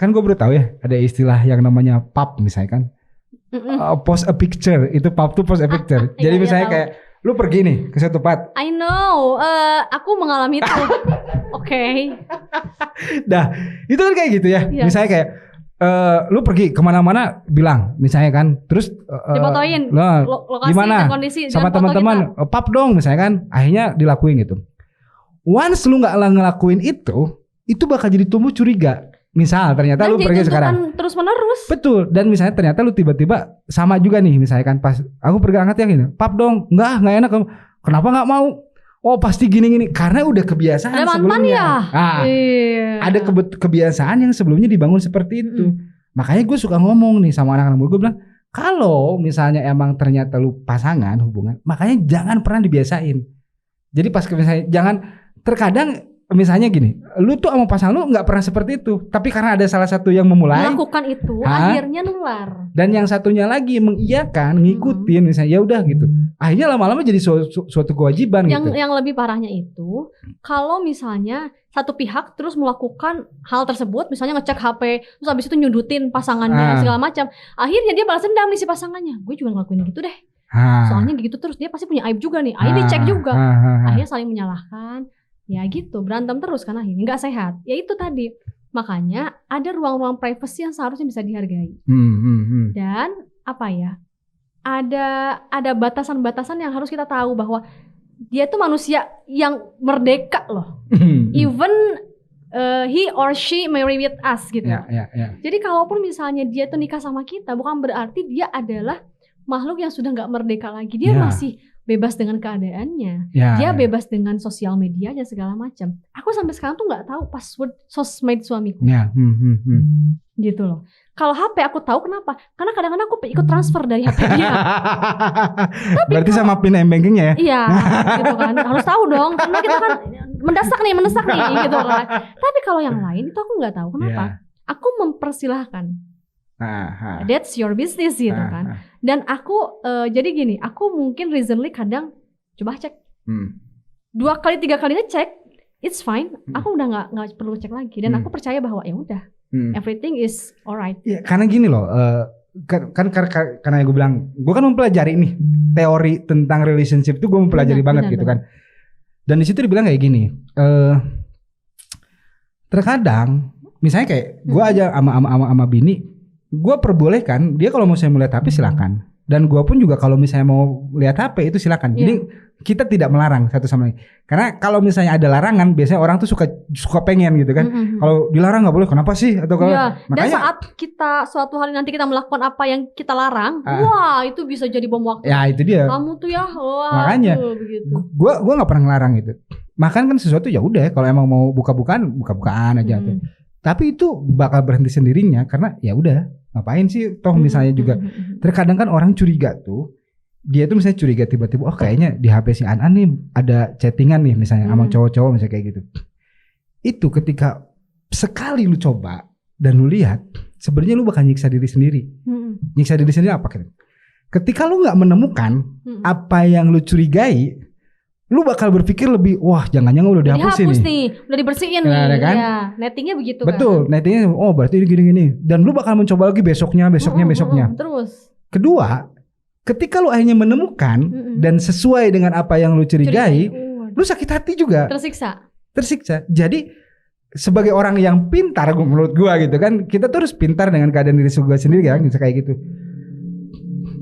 kan gue baru tahu ya ada istilah yang namanya pub misalnya kan. Post a picture, itu pub tuh post a picture. Jadi misalnya kayak lu pergi nih ke suatu tempat. I know, aku mengalami itu. Oke. Dah, itu kan kayak gitu ya. Yes. Misalnya kayak lu pergi kemana-mana bilang, misalnya kan, terus difotoin lokasi gimana kondisi sama teman-teman, pub dong misalnya kan, akhirnya dilakuin gitu. Once lu nggak ngelakuin itu bakal jadi tumbuh curiga. Misal ternyata lu pergi sekarang terus menerus. Betul. Dan misalnya ternyata lu tiba-tiba sama juga nih, misalnya kan pas aku pergi angkat yang ini, pub dong, nggak enak. Kenapa nggak mau? Oh pasti gini karena udah kebiasaan ada sebelumnya. Ya? Ada kebiasaan yang sebelumnya dibangun seperti itu. Makanya gue suka ngomong nih sama anak-anak gue bilang, kalau misalnya emang ternyata lu pasangan hubungan, makanya jangan pernah dibiasain. Jadi pas misalnya jangan, terkadang misalnya gini, lu tuh sama pasangan lu nggak pernah seperti itu, tapi karena ada salah satu yang memulai melakukan itu, akhirnya nular. Dan yang satunya lagi mengiyakan, ngikutin, misalnya ya udah gitu. Akhirnya lama-lama jadi suatu kewajiban yang, gitu. Yang lebih parahnya itu, kalau misalnya satu pihak terus melakukan hal tersebut, misalnya ngecek HP, terus habis itu nyudutin pasangannya segala macam, akhirnya dia balas dendam nih si pasangannya. Gue juga ngelakuin gitu deh. Soalnya gitu terus dia pasti punya aib juga nih. Akhirnya dicek juga. Akhirnya saling menyalahkan. Ya gitu, berantem terus kan akhirnya nggak sehat. Ya itu tadi. Makanya ada ruang-ruang privasi yang seharusnya bisa dihargai. Dan apa ya? Ada batasan-batasan yang harus kita tahu bahwa dia tuh manusia yang merdeka loh. Even he or she marry with us gitu. Jadi kalaupun misalnya dia tuh nikah sama kita, bukan berarti dia adalah makhluk yang sudah nggak merdeka lagi. Dia masih bebas dengan keadaannya. Dia bebas dengan sosial medianya segala macam. Aku sampai sekarang tuh nggak tahu password sosmed suamiku. Gitu loh. Kalau HP aku tahu kenapa? Karena kadang-kadang aku ikut transfer dari HP dia. Berarti sama PIN m-bankingnya ya? Iya, gitu kan. Harus tahu dong. Karena kita kan mendesak nih gitu kan. Tapi kalau yang lain itu aku nggak tahu kenapa. Aku mempersilahkan. That's your business gitu kan. Dan aku jadi gini, aku mungkin recently kadang coba cek 2 kali 3 kali ngecek, it's fine. Aku udah nggak perlu cek lagi. Dan aku percaya bahwa ya udah, everything is alright. Ya, karena gini loh, karena gue bilang, gue kan mempelajari nih teori tentang relationship itu gue mempelajari banget gitu kan. Dan di situ dibilang kayak gini, terkadang misalnya kayak gue aja sama bini, gue perbolehkan dia kalau mau saya melihat HP silakan, dan gue pun juga kalau misalnya mau lihat HP itu silakan. Jadi kita tidak melarang satu sama lain. Karena kalau misalnya ada larangan, biasanya orang tuh suka pengen gitu kan. Kalau dilarang nggak boleh, kenapa sih? Atau kalau makanya, dan saat kita suatu hari nanti kita melakukan apa yang kita larang, wah itu bisa jadi bom waktu. Ya itu dia. Kamu tuh ya, wah. Makanya gue nggak pernah ngelarang itu. Makan kan sesuatu ya udah, kalau emang mau buka-bukaan aja tuh. Tapi itu bakal berhenti sendirinya karena ya udah. Ngapain sih toh misalnya juga terkadang kan orang curiga tuh, dia tuh misalnya curiga tiba-tiba kayaknya di HP si An nih ada chattingan nih misalnya sama cowok-cowok misalnya kayak gitu. Itu ketika sekali lu coba dan lu lihat, sebenarnya lu bakal nyiksa diri sendiri. Nyiksa diri sendiri apa kan? Ketika lu nggak menemukan apa yang lu curigai, lu bakal berpikir lebih, wah jangan-jangan udah dihapusin nih, udah dibersihin nih, kan? Ya, nettingnya begitu. Betul, nettingnya, berarti ini gini-gini, dan lu bakal mencoba lagi besoknya. Terus, kedua, ketika lu akhirnya menemukan dan sesuai dengan apa yang lu curigai, lu sakit hati juga. Tersiksa. Jadi sebagai orang yang pintar, menurut gua gitu kan, kita tuh harus pintar dengan keadaan diri gua sendiri kan, bisa kayak gitu.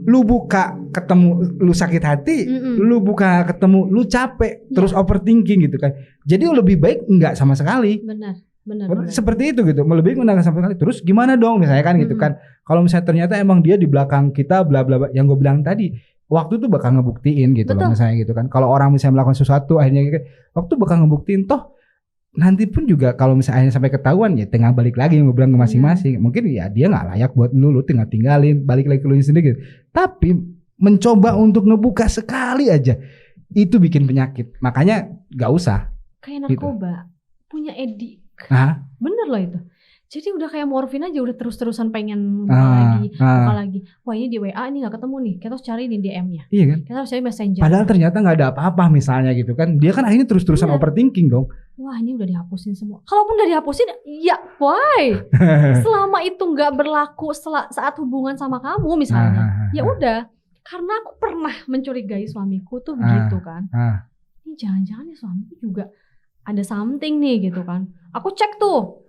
Lu buka ketemu lu sakit hati, lu buka ketemu lu capek, terus overthinking gitu kan. Jadi lebih baik enggak sama sekali. Benar. Seperti itu gitu. Lebih baik enggak sama sekali. Terus gimana dong misalnya kan gitu kan. Kalau misalnya ternyata emang dia di belakang kita bla bla bla yang gue bilang tadi, waktu tuh bakal ngebuktiin gitu loh misalnya gitu kan. Kalau orang misalnya melakukan sesuatu akhirnya waktu bakal ngebuktiin toh nanti pun juga kalau misalnya akhirnya sampai ketahuan ya tinggal balik lagi yang gue bilang ke masing-masing. Mungkin ya dia nggak layak buat lu tinggal tinggalin, balik lagi ke lu sendiri gitu. Tapi mencoba untuk ngebuka sekali aja itu bikin penyakit. Makanya nggak usah. Kayak narkoba punya edik. Hah? Bener loh itu. Jadi udah kayak morfin aja, udah terus-terusan pengen buka lagi. Wah ini di WA ini gak ketemu nih, kita harus cari nih DM-nya. Iya kan? Kita harus cari messenger. Padahal ternyata gak ada apa-apa misalnya gitu kan. Dia kan akhirnya terus-terusan overthinking dong. Wah ini udah dihapusin semua. Kalaupun udah dihapusin, ya why? Selama itu gak berlaku saat hubungan sama kamu misalnya. Ya udah, karena aku pernah mencurigai suamiku tuh begitu kan. Ini jangan-jangan ya suamiku juga ada something nih gitu kan. Aku cek tuh.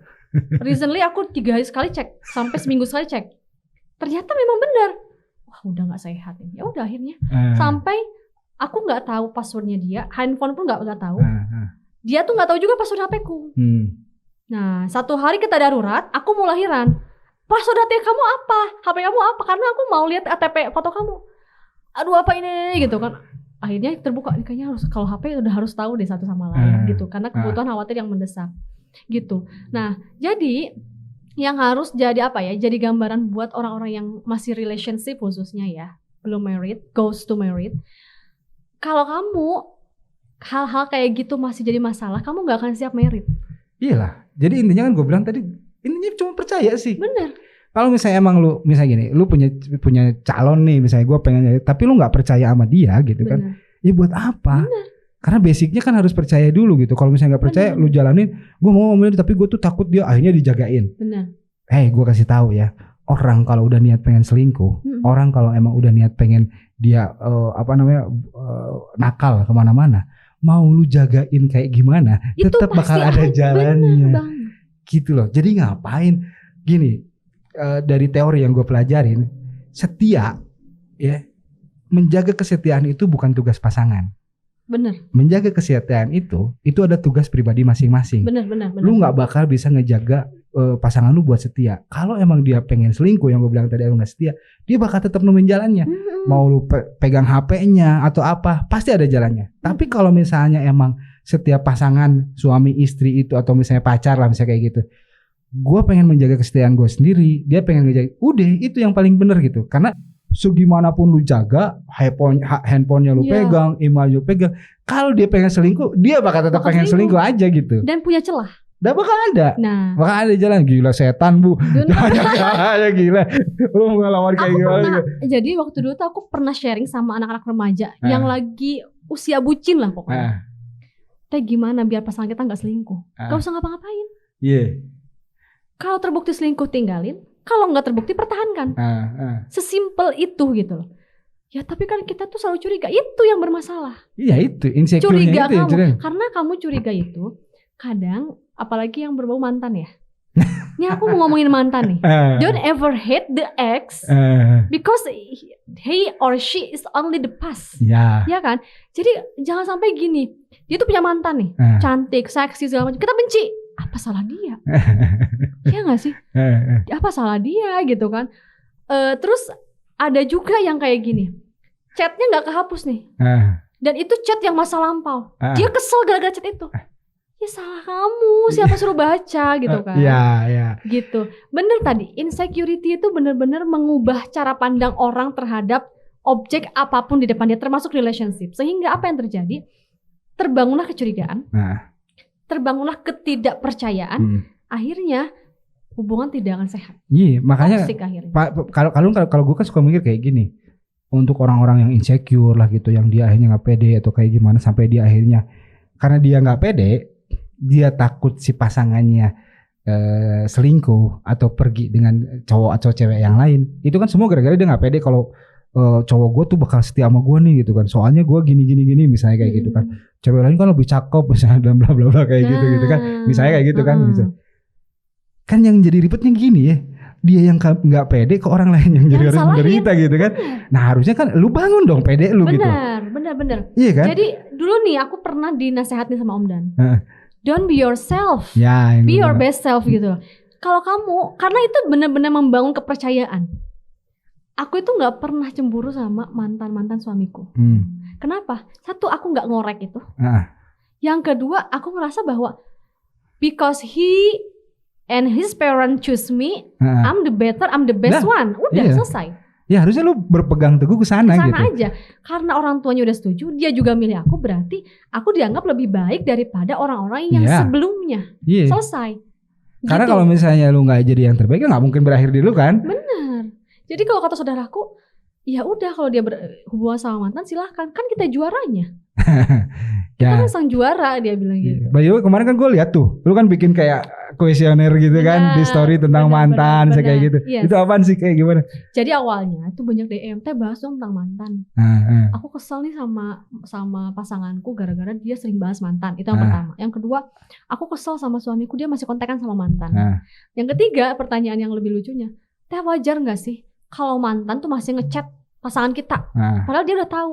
Recently aku 3 hari sekali cek, sampai seminggu sekali cek. Ternyata memang benar. Wah udah nggak sehat ini. Ya udah akhirnya sampai aku nggak tahu passwordnya dia, handphone pun nggak tahu. Dia tuh nggak tahu juga password HP-ku. Nah 1 hari kita darurat, aku mau lahiran. Password HP kamu apa? HP kamu apa? Karena aku mau lihat ATP foto kamu. Aduh apa ini gitu kan. Akhirnya terbuka, kayaknya harus kalau HP udah harus tahu deh satu sama lain gitu. Karena kebutuhan khawatir yang mendesak. Gitu. Nah, jadi yang harus jadi apa ya? Jadi gambaran buat orang-orang yang masih relationship khususnya ya, belum married, goes to married. Kalau kamu hal-hal kayak gitu masih jadi masalah, kamu nggak akan siap married. Iyalah. Jadi intinya kan gue bilang tadi, intinya cuma percaya sih. Bener. Kalau misalnya emang lu misalnya gini, lu punya calon nih, misalnya gue pengen, tapi lu nggak percaya sama dia gitu. Bener. Kan? Ya buat apa? Bener. Karena basicnya kan harus percaya dulu gitu. Kalau misalnya nggak percaya, lu jalanin. Gue mau ngomongin, tapi gue tuh takut dia akhirnya dijagain. Benar. Gue kasih tahu ya. Orang kalau udah niat pengen selingkuh, orang kalau emang udah niat pengen dia nakal kemana-mana, mau lu jagain kayak gimana, tetap bakal ada jalannya. Gitu loh. Jadi ngapain? Gini, dari teori yang gue pelajarin, setia, ya, menjaga kesetiaan itu bukan tugas pasangan. Bener. Menjaga kesetiaan itu ada tugas pribadi masing-masing. Bener. Lu nggak bakal bisa ngejaga pasangan lu buat setia. Kalau emang dia pengen selingkuh, yang gue bilang tadi, nggak setia, dia bakal tetap nemuin jalannya. Mau lu pegang HP-nya atau apa, pasti ada jalannya. Tapi kalau misalnya emang setiap pasangan suami istri itu, atau misalnya pacar lah, misalnya kayak gitu, gue pengen menjaga kesetiaan gue sendiri, dia pengen ngejaga, udah itu yang paling bener gitu. Karena segimanapun lu jaga, handphonenya lu pegang, email lu pegang, kalau dia pengen selingkuh, dia bakal tetap pengen selingkuh aja gitu. Dan punya celah. Dah bakal ada. Nah, bakal ada jalan. Gila setan bu. Ya gila. Lu pengalaman kayak gimana? Jadi waktu dulu tuh aku pernah sharing sama anak-anak remaja yang lagi usia bucin lah pokoknya. Teh gimana biar pasangan kita nggak selingkuh? Gak usah ngapa-ngapain. Kalau terbukti selingkuh tinggalin. Kalau nggak terbukti pertahankan. Sesimpel itu gitu loh. Ya tapi kan kita tuh selalu curiga, itu yang bermasalah. Iya itu, insecure curiga itu kamu ya, karena kamu curiga itu kadang, apalagi yang berbau mantan ya. Ini aku mau ngomongin mantan nih. Don't ever hate the ex because he or she is only the past. Ya kan? Jadi jangan sampai gini, dia tuh punya mantan nih, cantik, seksi segala macam. Kita benci. Apa salah dia? Iya gak sih? Apa salah dia gitu kan? Terus ada juga yang kayak gini, chatnya gak kehapus nih, dan itu chat yang masa lampau. Dia kesel gara-gara chat itu. Ya salah kamu, siapa suruh baca gitu kan? Iya. Gitu. Bener tadi, insecurity itu bener-bener mengubah cara pandang orang terhadap objek apapun di depan dia, termasuk relationship. Sehingga apa yang terjadi? Terbangunlah kecurigaan, terbangunlah ketidakpercayaan. Akhirnya hubungan tidak akan sehat. Iya, makanya kalau gue kan suka mikir kayak gini. Untuk orang-orang yang insecure lah gitu, yang dia akhirnya nggak pede atau kayak gimana, sampai dia akhirnya karena dia nggak pede, dia takut si pasangannya selingkuh atau pergi dengan cowok atau cewek yang lain. Itu kan semua gara-gara dia nggak pede kalau cowok gue tuh bakal setia sama gue nih gitu kan. Soalnya gue gini misalnya kayak gitu kan. Cewek lain kan lebih cakep misalnya dan bla bla bla kayak gitu kan. Misalnya kayak gitu kan. Kan yang jadi ribetnya gini ya. Dia yang nggak pede ke orang lain yang jadi harus menderita gitu kan. Nah harusnya kan lu bangun dong pede lu gitu. Bener. Iya kan? Jadi dulu nih aku pernah dinasehatin sama Om Dan. Don't be yourself. Be your best self gitu loh. Kalau kamu, karena itu benar-benar membangun kepercayaan. Aku itu nggak pernah cemburu sama mantan suamiku. Kenapa? Satu, aku nggak ngorek itu. Yang kedua, aku ngerasa bahwa because he and his parents choose me, I'm the best one. Udah selesai. Ya harusnya lu berpegang teguh ke sana gitu. Aja. Karena orang tuanya udah setuju, dia juga milih aku, berarti aku dianggap lebih baik daripada orang-orang yang sebelumnya. Selesai. Karena kalau misalnya lu nggak jadi yang terbaik, nggak mungkin berakhir di lu kan? Benar. Jadi kalau kata saudaraku, ya udah kalau dia berhubungan sama mantan silahkan, kan kita juaranya. Kita kan sang juara, dia bilang gitu. By the way, kemarin kan gue lihat tuh, lu kan bikin kayak kuesioner gitu kan di story tentang mantan kayak gitu. Yes. Itu apaan sih, kayak gimana? Jadi awalnya itu banyak DM, bahas dong tentang mantan. Aku kesel nih sama pasanganku gara-gara dia sering bahas mantan. Itu yang pertama. Yang kedua, aku kesel sama suamiku, dia masih kontekan sama mantan. Yang ketiga, pertanyaan yang lebih lucunya, Teh wajar nggak sih kalau mantan tuh masih ngechat pasangan kita, padahal dia udah tahu,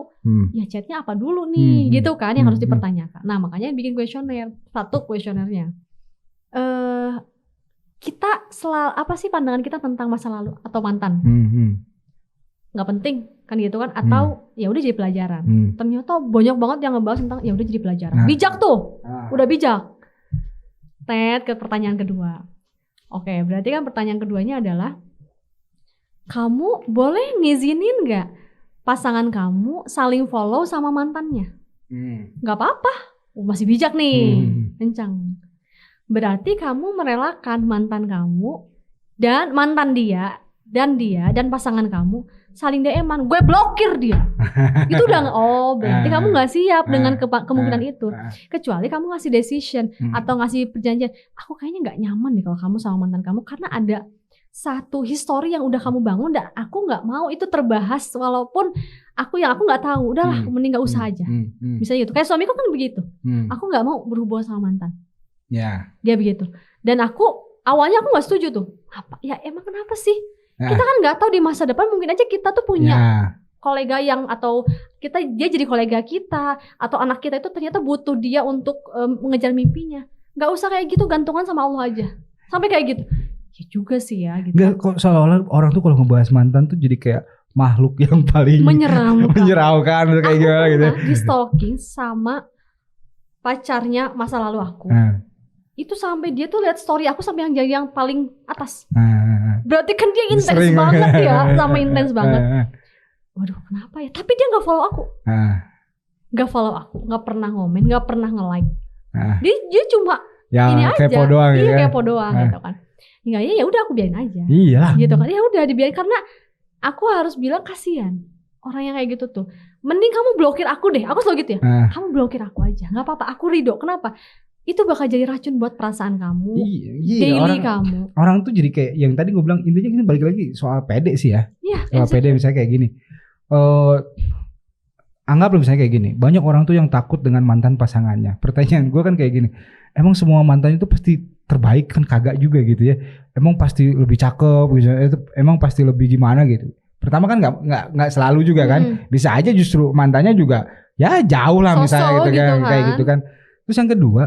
ya chatnya apa dulu nih, gitu kan, yang harus dipertanyakan. Nah makanya bikin kuesioner, satu kuesionernya, kita selalu apa sih pandangan kita tentang masa lalu atau mantan? Nggak penting kan gitu kan? Atau ya udah jadi pelajaran. Ternyata banyak banget yang ngebahas tentang ya udah jadi pelajaran. Bijak tuh, udah bijak. Ke pertanyaan kedua. Oke, berarti kan pertanyaan keduanya adalah, kamu boleh ngizinin gak pasangan kamu saling follow sama mantannya? Gak apa-apa, masih bijak nih, kencang. Berarti kamu merelakan mantan kamu dan mantan dia dan pasangan kamu saling DM-an, gue blokir dia. Itu udah berarti kamu gak siap dengan kemungkinan itu. Kecuali kamu ngasih decision atau ngasih perjanjian, aku kayaknya gak nyaman deh kalau kamu sama mantan kamu karena ada satu histori yang udah kamu bangun dan aku nggak mau itu terbahas walaupun aku nggak tahu, udahlah mending nggak usah aja. Misalnya gitu, kayak suamiku kan begitu, aku nggak mau berhubungan sama mantan, dia begitu. Dan awalnya aku nggak setuju tuh, emang kenapa sih? Kita kan nggak tahu di masa depan mungkin aja kita tuh punya kolega yang atau dia jadi kolega kita atau anak kita itu ternyata butuh dia untuk mengejar mimpinya. Nggak usah kayak gitu, gantungan sama Allah aja sampai kayak gitu. Ya juga sih ya gitu. Nggak, kok seolah-olah orang tuh kalau ngebahas mantan tuh jadi kayak makhluk yang paling menyeramkan kayak gimana gitu. Di stalking sama pacarnya masa lalu aku. Itu sampai dia tuh lihat story aku sampai yang jadi yang paling atas. Berarti kan dia intens banget ya, sama intens banget. Waduh, kenapa ya? Tapi dia nggak follow aku. Nggak follow aku, nggak pernah ngomen, nggak pernah nge-like. Dia cuma ini aja. Kepo doang, iya, kepo doang gitu kan. Ya udah aku biarin aja. Iya. Gitu kan. Ya udah dibiarin karena aku harus bilang kasihan orang yang kayak gitu tuh. Mending kamu blokir aku deh. Aku selalu gitu ya. Kamu blokir aku aja. Enggak apa-apa, aku ridho. Kenapa? Itu bakal jadi racun buat perasaan kamu. Daily kamu. Orang tuh jadi kayak yang tadi gue bilang, intinya kita balik lagi soal pede sih ya. Iya, soal pede misalnya kayak gini. Anggaplah misalnya kayak gini. Banyak orang tuh yang takut dengan mantan pasangannya. Pertanyaan gue kan kayak gini. Emang semua mantan itu pasti terbaik? Kan kagak juga gitu ya. Emang pasti lebih cakep gitu. Emang pasti lebih gimana gitu. Pertama kan nggak selalu juga kan. Bisa aja justru mantannya juga ya jauh lah misalnya gitu kan. Kayak gitu kan. Terus yang kedua,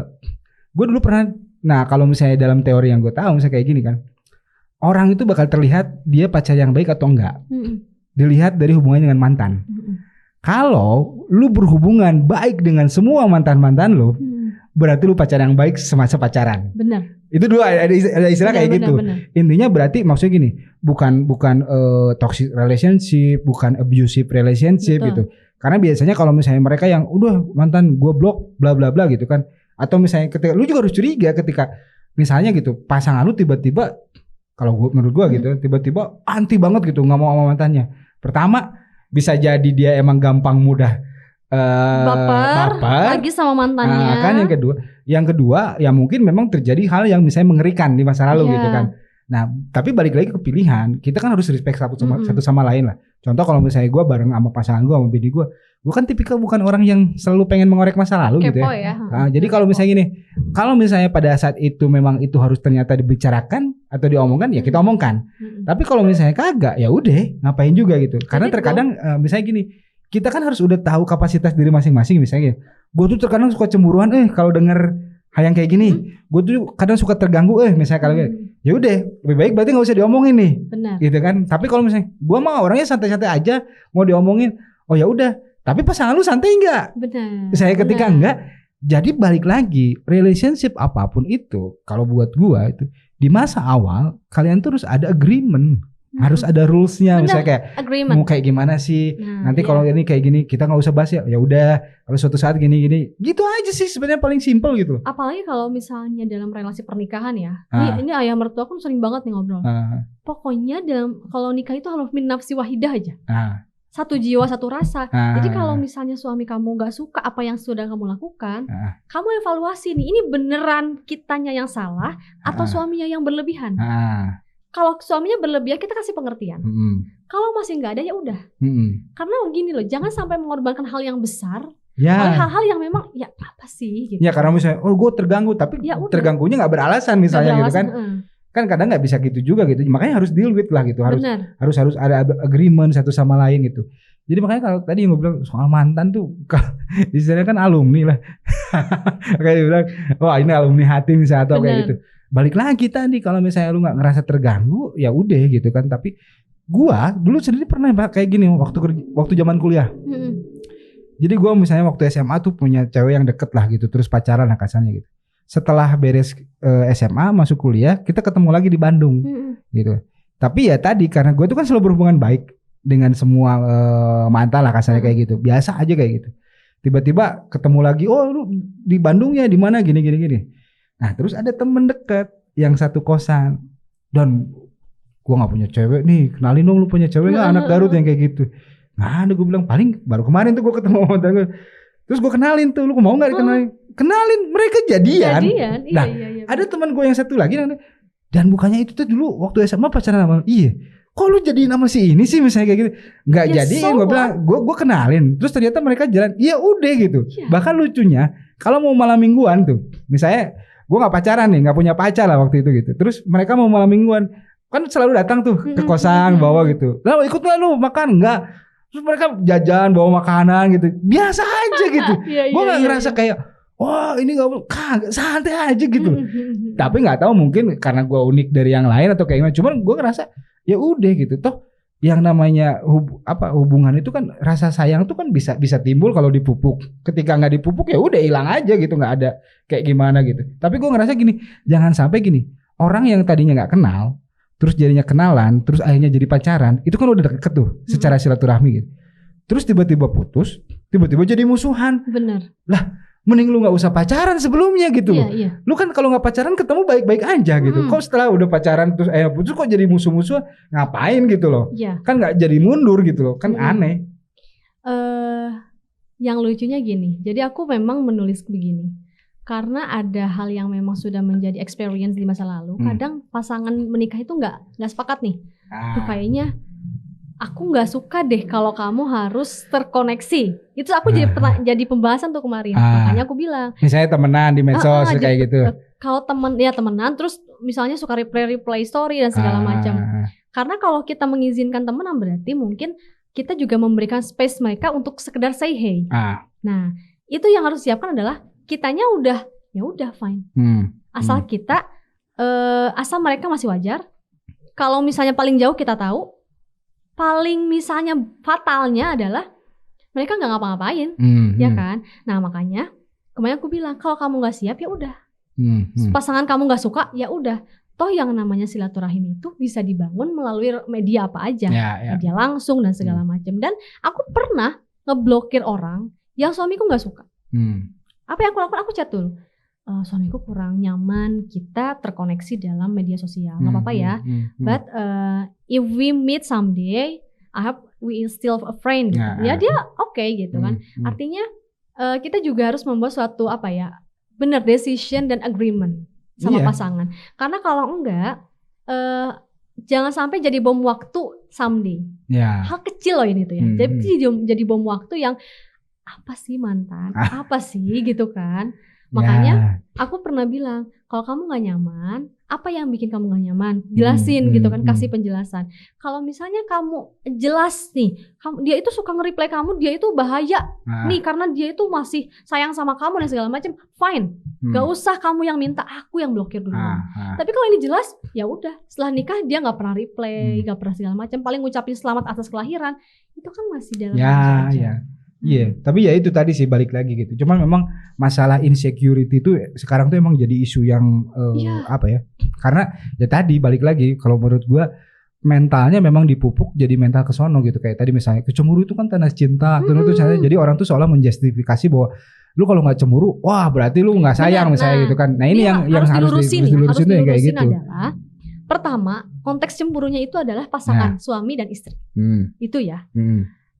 gue dulu pernah, nah kalau misalnya dalam teori yang gue tahu misalnya kayak gini kan, orang itu bakal terlihat dia pacar yang baik atau enggak. Dilihat dari hubungannya dengan mantan. Kalau lu berhubungan baik dengan semua mantan-mantan lu, berarti lu pacar yang baik semasa pacaran. Benar. Itu dua ada istilah kayak gitu. Intinya berarti maksudnya gini, bukan toxic relationship, bukan abusive relationship gitu. Karena biasanya kalau misalnya mereka yang udah mantan gue blok bla bla bla gitu kan, atau misalnya ketika lu juga harus curiga ketika misalnya gitu pasangan lu tiba-tiba, kalau menurut gue gitu tiba-tiba anti banget gitu, nggak mau sama mantannya. Pertama bisa jadi dia emang gampang mudah baper lagi sama mantannya. Kan yang kedua ya mungkin memang terjadi hal yang misalnya mengerikan di masa lalu gitu kan. Nah tapi balik lagi ke pilihan, kita kan harus respect satu sama lain lah. Contoh kalau misalnya gue bareng sama pasangan gue, sama bini gue kan tipikal bukan orang yang selalu pengen mengorek masa lalu gitu ya. Nah, jadi kalau misalnya gini, kalau misalnya pada saat itu memang itu harus ternyata dibicarakan atau diomongkan, ya kita omongkan. Tapi kalau misalnya kagak, ya udah ngapain juga gitu. Karena terkadang misalnya gini, kita kan harus udah tahu kapasitas diri masing-masing. Misalnya gue tuh terkadang suka cemburuan kalau denger hal yang kayak gini, gue tuh kadang suka terganggu misalnya kalau ya udah lebih baik berarti nggak usah diomongin nih. Benar. Gitu kan. Tapi kalau misalnya gue mah orangnya santai-santai aja, mau diomongin oh ya udah, tapi pasangan lu santai enggak? Benar. Saya ketika enggak, jadi balik lagi relationship apapun itu, kalau buat gue itu di masa awal kalian terus ada agreement. Harus ada rulesnya, misalnya kayak agreement. Mau kayak gimana sih, nanti kalau ini kayak gini kita nggak usah bahas ya udah kalau suatu saat gini gitu aja sih sebenarnya paling simple gitu. Apalagi kalau misalnya dalam relasi pernikahan ya, ini ayah mertua aku sering banget nih ngobrol. Pokoknya kalau nikah itu harus min nafsi wahidah aja. Satu jiwa satu rasa. Jadi kalau misalnya suami kamu gak suka apa yang sudah kamu lakukan, kamu evaluasi nih, ini beneran kitanya yang salah atau suaminya yang berlebihan. Kalau suaminya berlebihan kita kasih pengertian. Kalau masih nggak ada ya udah. Karena begini loh, jangan sampai mengorbankan hal yang besar oleh hal-hal yang memang ya apa sih gitu. Ya karena misalnya gue terganggu tapi ya terganggunya nggak beralasan misalnya gitu kan. Kan kadang nggak bisa gitu juga gitu. Makanya harus deal with lah gitu. Harus ada agreement satu sama lain gitu. Jadi makanya kalau tadi yang gue bilang soal mantan tuh istilahnya kan alumni lah. Kayak bilang wah ini alumni hati misalnya atau kayak gitu. Balik lagi tadi kalau misalnya lu nggak ngerasa terganggu ya udah gitu kan. Tapi gua dulu sendiri pernah kayak gini waktu zaman kuliah. Jadi gua misalnya waktu SMA tuh punya cewek yang deket lah gitu, terus pacaran lah kasarnya gitu. Setelah beres SMA masuk kuliah kita ketemu lagi di Bandung gitu. Tapi ya tadi karena gua tuh kan selalu berhubungan baik dengan semua mantan lah kasarnya kayak gitu. Biasa aja kayak gitu. Tiba-tiba ketemu lagi, oh lu di Bandung ya di mana gini. Nah terus ada temen deket yang satu kosan dan gue nggak punya cewek nih, kenalin dong lu punya cewek nggak anak Garut yang kayak gitu. Nah ada gue bilang paling baru kemarin tuh gue ketemu sama temen, terus gue kenalin tuh lu mau nggak kenalin mereka jadian. Nah iya. Ada teman gue yang satu lagi dan bukannya itu tuh dulu waktu SMA pacaran sama kok lu jadiin sama si ini sih misalnya kayak gitu nggak ya, jadi gue bilang gue kenalin terus ternyata mereka jalan ya udah gitu. Bahkan lucunya kalau mau malam mingguan tuh misalnya gue gak pacaran nih, gak punya pacar lah waktu itu gitu. Terus mereka mau malam mingguan, kan selalu datang tuh ke kosan bawa gitu. Lalu ikut gak lu makan? Enggak. Terus mereka jajan bawa makanan gitu. Biasa aja gitu. Gue gak ngerasa kayak, wah ini kagak santai aja gitu. Tapi gak tahu mungkin karena gue unik dari yang lain atau kayak gimana. Cuman gue ngerasa ya udah gitu. Toh yang namanya hubungan itu kan rasa sayang tuh kan bisa timbul kalau dipupuk. Ketika nggak dipupuk ya udah hilang aja gitu, nggak ada kayak gimana gitu. Tapi gue ngerasa gini, jangan sampai gini orang yang tadinya nggak kenal terus jadinya kenalan terus akhirnya jadi pacaran itu kan udah deket tuh secara silaturahmi gitu. Terus tiba-tiba putus, tiba-tiba jadi musuhan. Bener. Lah mending lu nggak usah pacaran sebelumnya gitu loh. Iya. Lu kan kalau nggak pacaran ketemu baik-baik aja gitu. Kok setelah udah pacaran terus putus kok jadi musuh-musuh ngapain gitu loh? Iya. Kan nggak jadi mundur gitu loh. Kan aneh. Yang lucunya gini. Jadi aku memang menulis begini karena ada hal yang memang sudah menjadi experience di masa lalu. Kadang pasangan menikah itu nggak sepakat nih. Tuh kayaknya aku nggak suka deh kalau kamu harus terkoneksi. Itu aku jadi pembahasan tuh kemarin. Makanya aku bilang. Misalnya temenan di medsos kayak gitu. Kalau temenan, terus misalnya suka reply story dan segala macam. Karena kalau kita mengizinkan temenan berarti mungkin kita juga memberikan space mereka untuk sekedar say hey. Nah itu yang harus siapkan adalah kitanya udah fine. Asal kita, asal mereka masih wajar. Kalau misalnya paling jauh kita tahu. Paling misalnya fatalnya adalah mereka nggak ngapa-ngapain, ya kan? Nah makanya kemarin aku bilang kalau kamu nggak siap ya udah, pasangan kamu nggak suka ya udah. Toh yang namanya silaturahim itu bisa dibangun melalui media apa aja, media langsung dan segala macam. Dan aku pernah ngeblokir orang yang suamiku nggak suka. Apa yang aku lakukan? Aku chat dulu. Suamiku kurang nyaman kita terkoneksi dalam media sosial, nggak apa-apa ya. But if we meet someday, I hope we still a friend. Gitu. Ya dia oke gitu kan. Artinya kita juga harus membuat suatu benar decision dan agreement sama pasangan. Karena kalau enggak, jangan sampai jadi bom waktu someday. Hal kecil loh ini tuh ya. Jadi bom waktu yang apa sih mantan, apa sih gitu kan. Makanya aku pernah bilang kalau kamu gak nyaman, apa yang bikin kamu gak nyaman? Jelasin gitu kan, kasih penjelasan. Kalau misalnya kamu jelas nih, dia itu suka nge-reply kamu, dia itu bahaya nih karena dia itu masih sayang sama kamu dan segala macam, fine. Gak usah kamu yang minta, aku yang blokir dulu. Tapi kalau ini jelas, ya udah. Setelah nikah dia gak pernah reply, gak pernah segala macam. Paling ngucapin selamat atas kelahiran, itu kan masih dalam aja. Iya, tapi ya itu tadi sih balik lagi gitu. Cuman memang masalah insecurity itu sekarang tuh emang jadi isu yang Karena ya tadi balik lagi kalau menurut gua mentalnya memang dipupuk jadi mental kesono gitu. Kayak tadi misalnya cemburu itu kan tanda cinta, jadi orang tuh seolah menjustifikasi bahwa lu kalau nggak cemburu, wah berarti lu nggak sayang misalnya gitu kan. Nah ini yang harus dilurusin kayak gitu. Adalah pertama, konteks cemburunya itu adalah pasangan suami dan istri. Itu ya.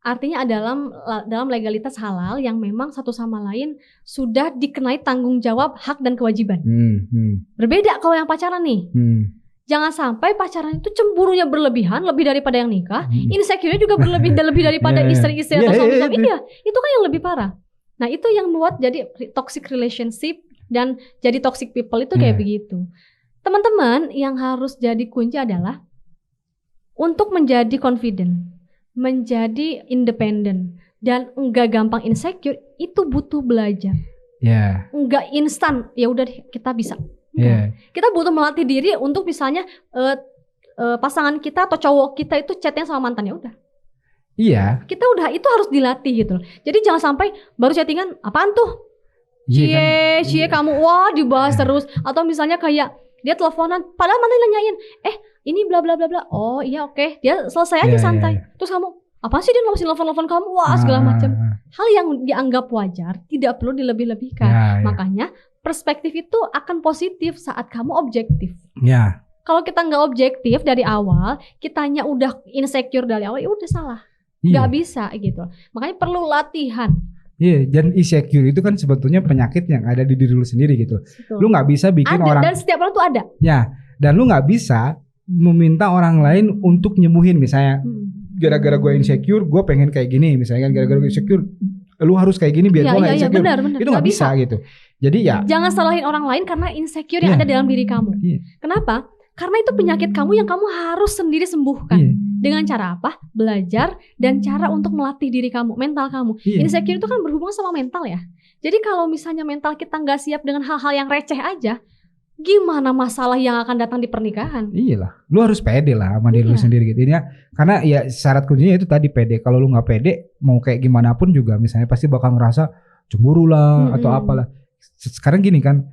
Artinya dalam legalitas halal yang memang satu sama lain sudah dikenai tanggung jawab, hak dan kewajiban. Berbeda kalau yang pacaran nih. Jangan sampai pacaran itu cemburunya berlebihan, lebih daripada yang nikah. Insecure-nya juga lebih daripada istri-istri atau suami-suami. Iya, itu kan yang lebih parah. Nah itu yang buat jadi toxic relationship dan jadi toxic people itu kayak begitu. Teman-teman, yang harus jadi kunci adalah untuk menjadi confident, menjadi independen, dan enggak gampang insecure, itu butuh belajar. Enggak instan, ya udah kita bisa. Kita butuh melatih diri untuk misalnya pasangan kita atau cowok kita itu chatnya sama mantannya udah. Kita udah, itu harus dilatih gitu loh. Jadi jangan sampai baru chattingan, apaan tuh? Cie kamu, wah dibahas terus. Atau misalnya kayak dia teleponan, padahal mantannya nanyain, ini bla bla bla bla. Oh iya oke. Dia selesai aja santai. Terus kamu, apa sih dia masih telepon kamu? Wah segala macam. Hal yang dianggap wajar tidak perlu dilebih-lebihkan. Makanya perspektif itu akan positif saat kamu objektif. Kalau kita nggak objektif dari awal, kitanya udah insecure dari awal, ya udah salah. Nggak bisa gitu. Makanya perlu latihan. Dan insecure itu kan sebetulnya penyakit yang ada di diri lu sendiri gitu. Lu nggak bisa bikin orang. Dan setiap orang tuh ada. Dan lu nggak bisa meminta orang lain untuk nyembuhin. Misalnya gara-gara gue insecure, gue pengen kayak gini. Misalnya kan gara-gara gue insecure, lu harus kayak gini biar gue nggak insecure. Benar. Itu nggak bisa gitu. Jadi jangan salahin orang lain karena insecure yang ada dalam diri kamu. Kenapa? Karena itu penyakit kamu yang kamu harus sendiri sembuhkan. Dengan cara apa? Belajar dan cara untuk melatih diri kamu, mental kamu. Insecure itu kan berhubungan sama mental ya. Jadi kalau misalnya mental kita nggak siap dengan hal-hal yang receh aja, gimana masalah yang akan datang di pernikahan? Iyalah, lu harus pede lah sama diri lu sendiri gitu ya. Karena ya syarat kuncinya itu tadi pede. Kalau lu nggak pede, mau kayak gimana pun juga misalnya pasti bakal ngerasa cemburu lah atau apalah. Sekarang gini kan,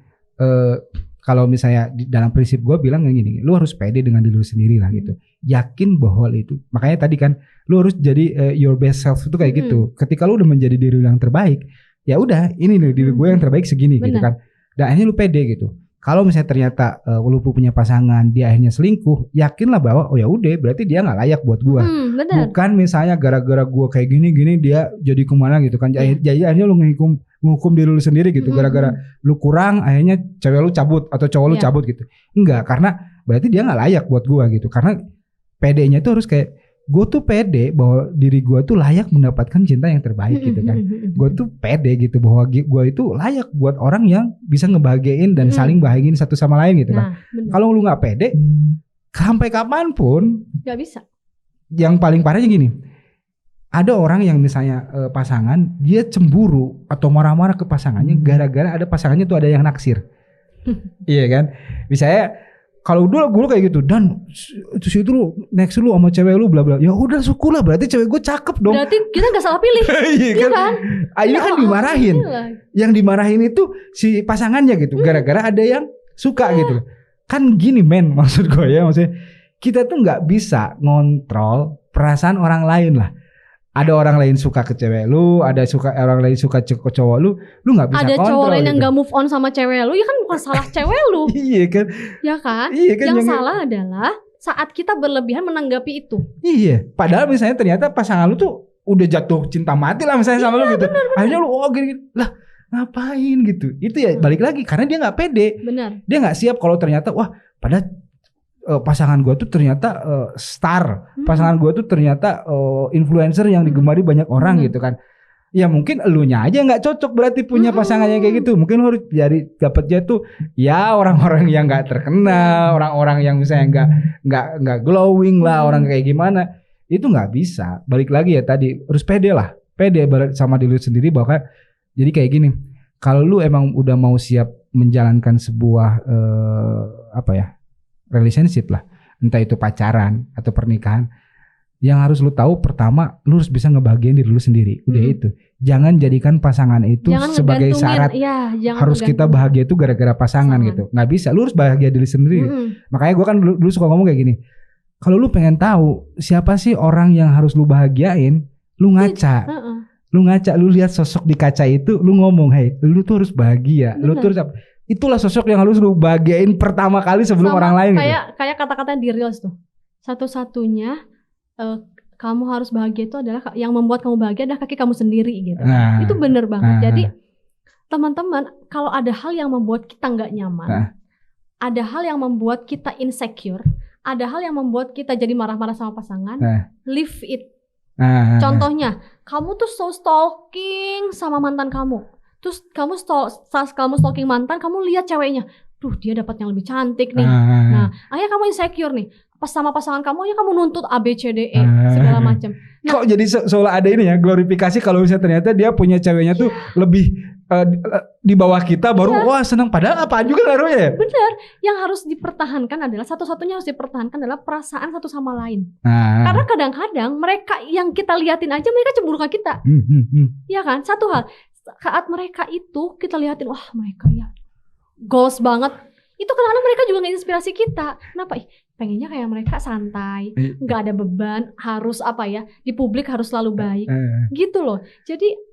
kalau misalnya dalam prinsip gue bilang kayak gini, lu harus pede dengan diri lu sendiri lah gitu. Yakin bahwa itu. Makanya tadi kan lu harus jadi your best self itu kayak gitu. Ketika lu udah menjadi diri lu yang terbaik, ya udah ini nih diri gue yang terbaik segini gitu kan. Dan akhirnya lu pede gitu. Kalau misalnya ternyata lu punya pasangan, dia akhirnya selingkuh, yakinlah bahwa oh ya udah berarti dia nggak layak buat gue. Bukan misalnya gara-gara gue kayak gini dia jadi kemana gitu kan. Jadi akhirnya lu menghukum diri lu sendiri gitu. Gara-gara lu kurang, akhirnya cewek lu cabut atau cowok lu cabut gitu. Enggak, karena berarti dia nggak layak buat gue gitu. Karena pedenya itu harus kayak gue tuh pede bahwa diri gue tuh layak mendapatkan cinta yang terbaik gitu kan. Gue tuh pede gitu bahwa gue itu layak buat orang yang bisa ngebahagiain dan saling bahagiain satu sama lain gitu kan. Kalau lu nggak pede, sampai kapanpun nggak bisa. Yang paling parahnya gini, ada orang yang misalnya pasangan dia cemburu atau marah-marah ke pasangannya gara-gara ada pasangannya tuh ada yang naksir. Iya kan? Misalnya kalau dulu kayak gitu, dan terus itu lu next lu sama cewek lu bla bla. Ya udah syukurlah berarti cewek gue cakep dong. Berarti kita enggak salah pilih. Iya kan? Ini kan dimarahin. Yang dimarahin itu si pasangannya gitu. Gara-gara ada yang suka gitu. Kan gini men, maksud gue ya, maksudnya kita tuh enggak bisa ngontrol perasaan orang lain lah. Ada orang lain suka ke cewek lu, ada orang lain suka ke cowok lu nggak bisa kontrol. Ada cowok lain gitu. yang nggak move on sama cewek lu, ya kan bukan salah cewek lu. Iya kan? Ya kan? Iya kan? Yang salah adalah saat kita berlebihan menanggapi itu. Iya. Padahal misalnya ternyata pasangan lu tuh udah jatuh cinta mati lah misalnya sama lu gitu. Bener. Akhirnya lu gini lah ngapain gitu. Itu ya balik lagi karena dia nggak pede. Benar. Dia nggak siap kalau ternyata padahal pasangan gue tuh ternyata star, pasangan gue tuh ternyata influencer yang digemari banyak orang gitu kan. Ya mungkin elunya aja nggak cocok berarti punya pasangan yang kayak gitu. Mungkin lu harus dapetnya tuh ya orang-orang yang nggak terkenal, orang-orang yang misalnya nggak glowing lah, orang kayak gimana. Itu nggak bisa. Balik lagi ya tadi harus pede lah, pede sama diri lu sendiri bahwa jadi kayak gini. Kalau lu emang udah mau siap menjalankan sebuah relationship lah, entah itu pacaran atau pernikahan, yang harus lu tahu pertama lu harus bisa ngebahagiain diri lu sendiri. Udah itu. Jangan jadikan pasangan itu sebagai syarat. Harus kita bahagia itu gara-gara pasangan gitu. Nggak bisa. Lu harus bahagia diri sendiri. Makanya gue kan dulu suka ngomong kayak gini. kalau lu pengen tahu siapa sih orang yang harus lu bahagiain, lu ngaca. Lu ngaca, lu lihat sosok di kaca itu, lu ngomong, "Hey, lu tuh harus bahagia." Bener. Lu tuh harus apa? Itulah sosok yang harus lu bahagiain pertama kali sebelum orang lain kayak kata-kata di Reels tuh. Satu-satunya kamu harus bahagia itu adalah yang membuat kamu bahagia adalah kaki kamu sendiri gitu. Itu bener banget. Jadi teman-teman, kalau ada hal yang membuat kita nggak nyaman, ada hal yang membuat kita insecure, ada hal yang membuat kita jadi marah-marah sama pasangan, leave it. Contohnya, kamu tuh stalking sama mantan kamu. Terus kamu stalking mantan, kamu lihat ceweknya, tuh dia dapat yang lebih cantik nih. Nah, akhirnya kamu insecure nih. Pas sama pasangan kamu, ya kamu nuntut A, B, C, D, E segala macam. Nah, kok jadi seolah ada ini ya, glorifikasi kalau misalnya ternyata dia punya ceweknya tuh lebih di bawah kita baru wah senang, padahal apaan juga ngaruhnya ya. Bener, yang harus dipertahankan adalah satu-satunya harus dipertahankan adalah perasaan satu sama lain. Karena kadang-kadang mereka yang kita liatin aja mereka cemburu ke kita. Iya kan? Satu hal, saat mereka itu kita liatin, wah mereka ya goals banget. Itu kadang-kadang mereka juga nginspirasi kita. Kenapa? Pengennya kayak mereka santai, nggak ada beban, harus apa ya, di publik harus selalu baik, gitu loh. Jadi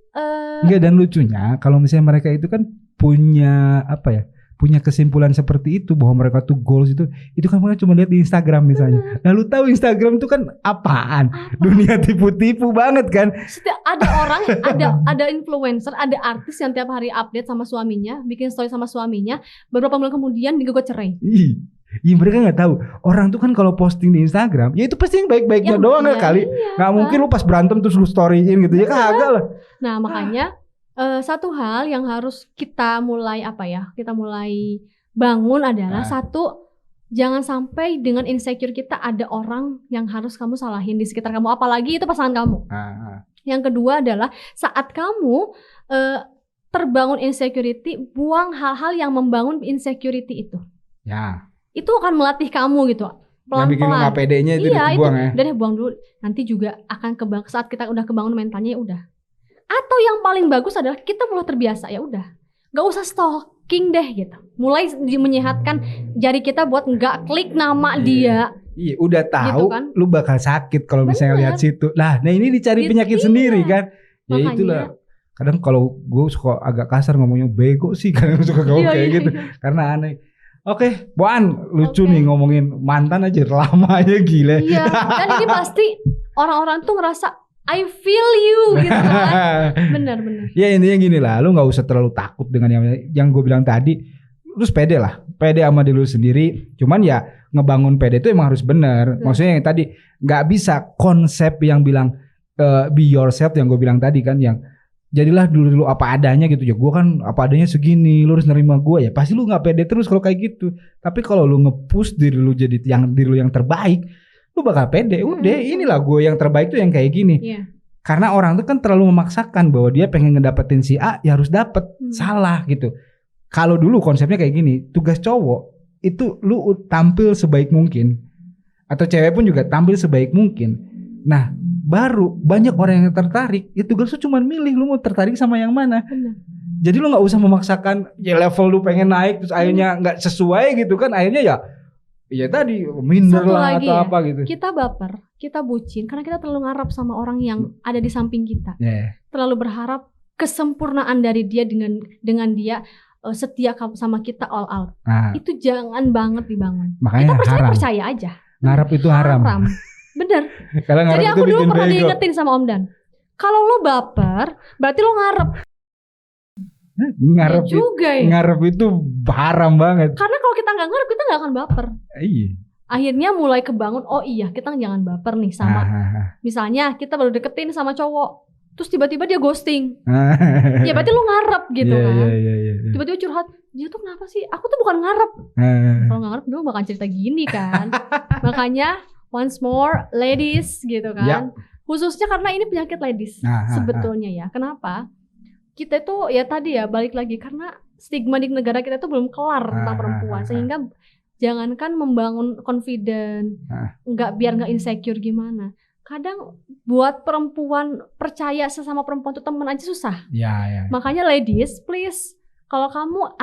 enggak, dan lucunya kalau misalnya mereka itu kan punya apa ya, punya kesimpulan seperti itu bahwa mereka tuh goals itu kan mereka cuma lihat di Instagram misalnya. Nah, lu tahu Instagram itu kan apaan? Dunia tipu-tipu banget kan. Ada orang, ada influencer, ada artis yang tiap hari update sama suaminya, bikin story sama suaminya, beberapa bulan kemudian digugat cerai. Iya, mereka nggak tahu orang tuh kan kalau posting di Instagram, ya itu pasti yang baik-baiknya doang kali. Nggak mungkin lu pas berantem terus lu storyin gitu ya, kagak lah. Nah makanya satu hal yang harus kita mulai bangun adalah satu, jangan sampai dengan insecure kita ada orang yang harus kamu salahin di sekitar kamu, apalagi itu pasangan kamu. Yang kedua adalah saat kamu terbangun insecurity, buang hal-hal yang membangun insecurity itu. Ya. Itu akan melatih kamu gitu, pelan-pelan. Yang bikin lu gak pedenya itu dibuang ya. Udah buang dulu. Nanti juga akan saat kita udah kebangun mentalnya ya udah. Atau yang paling bagus adalah kita mulai terbiasa, ya udah. Gak usah stalking deh gitu. Mulai menyehatkan jari kita buat nggak klik nama dia. Iya, udah tahu gitu kan? Lu bakal sakit kalau misalnya lihat situ. Nah ini dicari penyakit sendiri kan. Ya makanya, itulah. Kadang kalau gue suka agak kasar ngomongnya bego sih, kadang suka kayak gitu. Karena aneh. Oke, Boan, lucu nih ngomongin mantan aja lama aja, gila. Iya, dan ini pasti orang-orang tuh ngerasa I feel you gitu kan. Bener. Ya intinya gini lah, lu gak usah terlalu takut dengan yang gue bilang tadi. Lu pede lah, pede sama diri lu sendiri. Cuman ya ngebangun pede itu emang harus bener. Maksudnya yang tadi gak bisa konsep yang bilang be yourself yang gue bilang tadi kan, yang jadilah dulu apa adanya gitu ya. Gue kan apa adanya segini, lu harus nerima gue ya. Pasti lu nggak pede terus kalau kayak gitu. Tapi kalau lu nge-push diri lu jadi diri lu yang terbaik, lu bakal pede. Udah, inilah gue yang terbaik tuh yang kayak gini. Karena orang tuh kan terlalu memaksakan bahwa dia pengen ngedapetin si A, ya harus dapet. Salah gitu. Kalau dulu konsepnya kayak gini, tugas cowok itu lu tampil sebaik mungkin, atau cewek pun juga tampil sebaik mungkin. Nah, baru banyak orang yang tertarik. Ya tugas lu cuma milih lu mau tertarik sama yang mana. Benar. Jadi lu gak usah memaksakan ya level lu pengen naik terus akhirnya gak sesuai gitu kan. Akhirnya ya tadi minder lah atau apa gitu. Kita baper, kita bucin karena kita terlalu ngarap sama orang yang ada di samping kita. Terlalu berharap kesempurnaan dari dia dengan dia setia sama kita all out. Itu jangan banget dibangun. Makanya kita percaya aja. Ngarap itu haram. Bener. Jadi aku dulu pernah diingetin sama Om Dan, kalau lo baper berarti lo ngarep. Ngarep ya juga ya. Ngarep itu haram banget. Karena kalau kita nggak ngarep kita nggak akan baper. Iya. Akhirnya mulai kebangun, oh iya kita jangan baper nih sama. Misalnya kita baru deketin sama cowok, terus tiba-tiba dia ghosting. Ya berarti lo ngarep gitu kan. Tiba-tiba curhat, dia tuh kenapa sih? Aku tuh bukan ngarep. Kalau nggak ngarep dulu bakal cerita gini kan. Makanya once more, ladies gitu kan. Khususnya karena ini penyakit ladies sebetulnya ya. Kenapa? Kita tuh ya tadi ya balik lagi karena stigma di negara kita tuh belum kelar tentang perempuan. Sehingga jangankan membangun confident, biar nggak insecure gimana. Kadang buat perempuan percaya sesama perempuan tuh teman aja susah. Makanya ladies, please, kalau kamu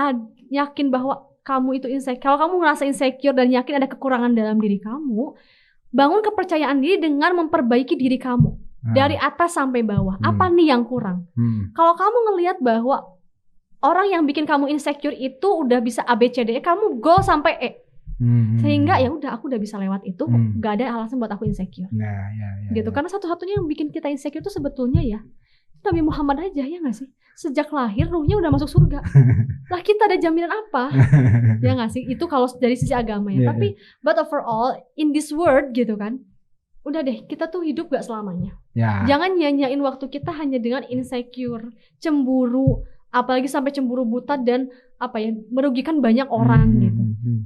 yakin bahwa kamu itu insecure, kalau kamu ngerasa insecure dan yakin ada kekurangan dalam diri kamu, bangun kepercayaan diri dengan memperbaiki diri kamu dari atas sampai bawah. Apa nih yang kurang? Kalau kamu ngelihat bahwa orang yang bikin kamu insecure itu udah bisa A, B, C, D, E, kamu go sampai E. Sehingga ya udah aku udah bisa lewat itu, gak ada alasan buat aku insecure. Gitu. Karena satu-satunya yang bikin kita insecure itu sebetulnya ya Nabi Muhammad aja, ya gak sih? Sejak lahir ruhnya udah masuk surga. Lah kita ada jaminan apa? Ya gak sih? Itu kalau dari sisi agama ya. Tapi but overall in this world gitu kan, udah deh, kita tuh hidup gak selamanya. Jangan nyanyain waktu kita hanya dengan insecure, cemburu, apalagi sampai cemburu buta dan merugikan banyak orang gitu.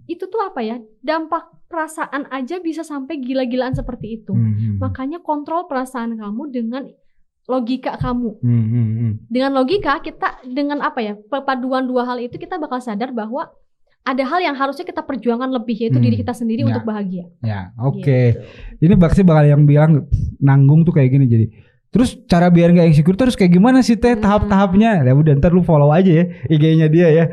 Itu tuh dampak perasaan aja bisa sampai gila-gilaan seperti itu. Makanya kontrol perasaan kamu dengan logika kamu. Dengan logika kita, dengan perpaduan dua hal itu kita bakal sadar bahwa ada hal yang harusnya kita perjuangkan lebih, yaitu diri kita sendiri untuk bahagia. Oke. Ini pasti bakal yang bilang nanggung tuh kayak gini jadi. Terus cara biar gak insecure terus kayak gimana sih Teh tahap-tahapnya? Ya udah ntar lu follow aja ya IG-nya dia ya.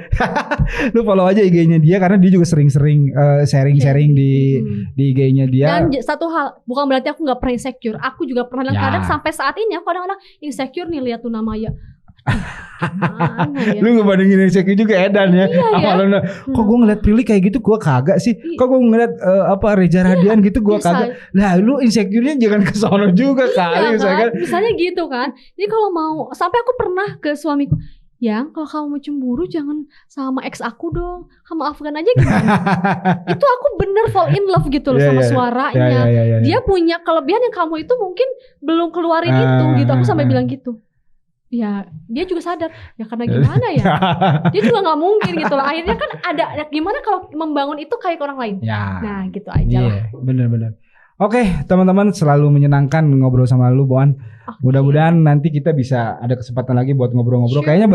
Lu follow aja IG-nya dia karena dia juga sering-sering sharing-sharing di IG-nya dia. Dan satu hal, bukan berarti aku gak pernah insecure. Aku juga pernah kadang sampai saat ini aku kadang-kadang insecure nih lihat tuh nama ya. Lu ngebandingin insecure juga Edan ya. Awalnya kok gue ngeliat Prilly kayak gitu gue kagak sih. Kok gue ngeliat Reza Radian gitu gue kagak. Lah lu insecure-nya jangan ke sono juga kali misalnya gitu kan. Jadi kalau mau, sampai aku pernah ke suamiku, yang kalau kamu mau cemburu jangan sama ex aku dong, kamu Afgan aja gimana. Itu aku bener fall in love gitu loh sama suaranya. Dia punya kelebihan yang kamu itu mungkin belum keluarin itu gitu. Aku sampai bilang gitu. Ya dia juga sadar ya, karena gimana ya, dia juga nggak mungkin gitu lah. Akhirnya kan ada gimana kalau membangun itu kayak orang lain. Nah gitu aja lah. Bener-bener. Oke teman-teman, selalu menyenangkan ngobrol sama lu Boan. Mudah-mudahan nanti kita bisa ada kesempatan lagi buat ngobrol-ngobrol. Kayaknya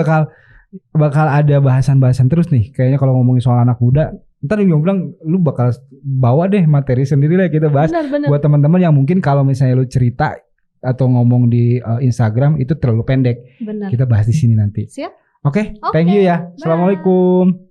bakal ada bahasan-bahasan terus nih. Kayaknya kalau ngomongin soal anak muda, ntar gue bilang lu bakal bawa deh materi sendiri lah kita bahas. Bener. Buat teman-teman yang mungkin kalau misalnya lu cerita atau ngomong di Instagram itu terlalu pendek. Bener. Kita bahas di sini nanti. Siap. Oke. Thank you ya. Bye. Assalamualaikum.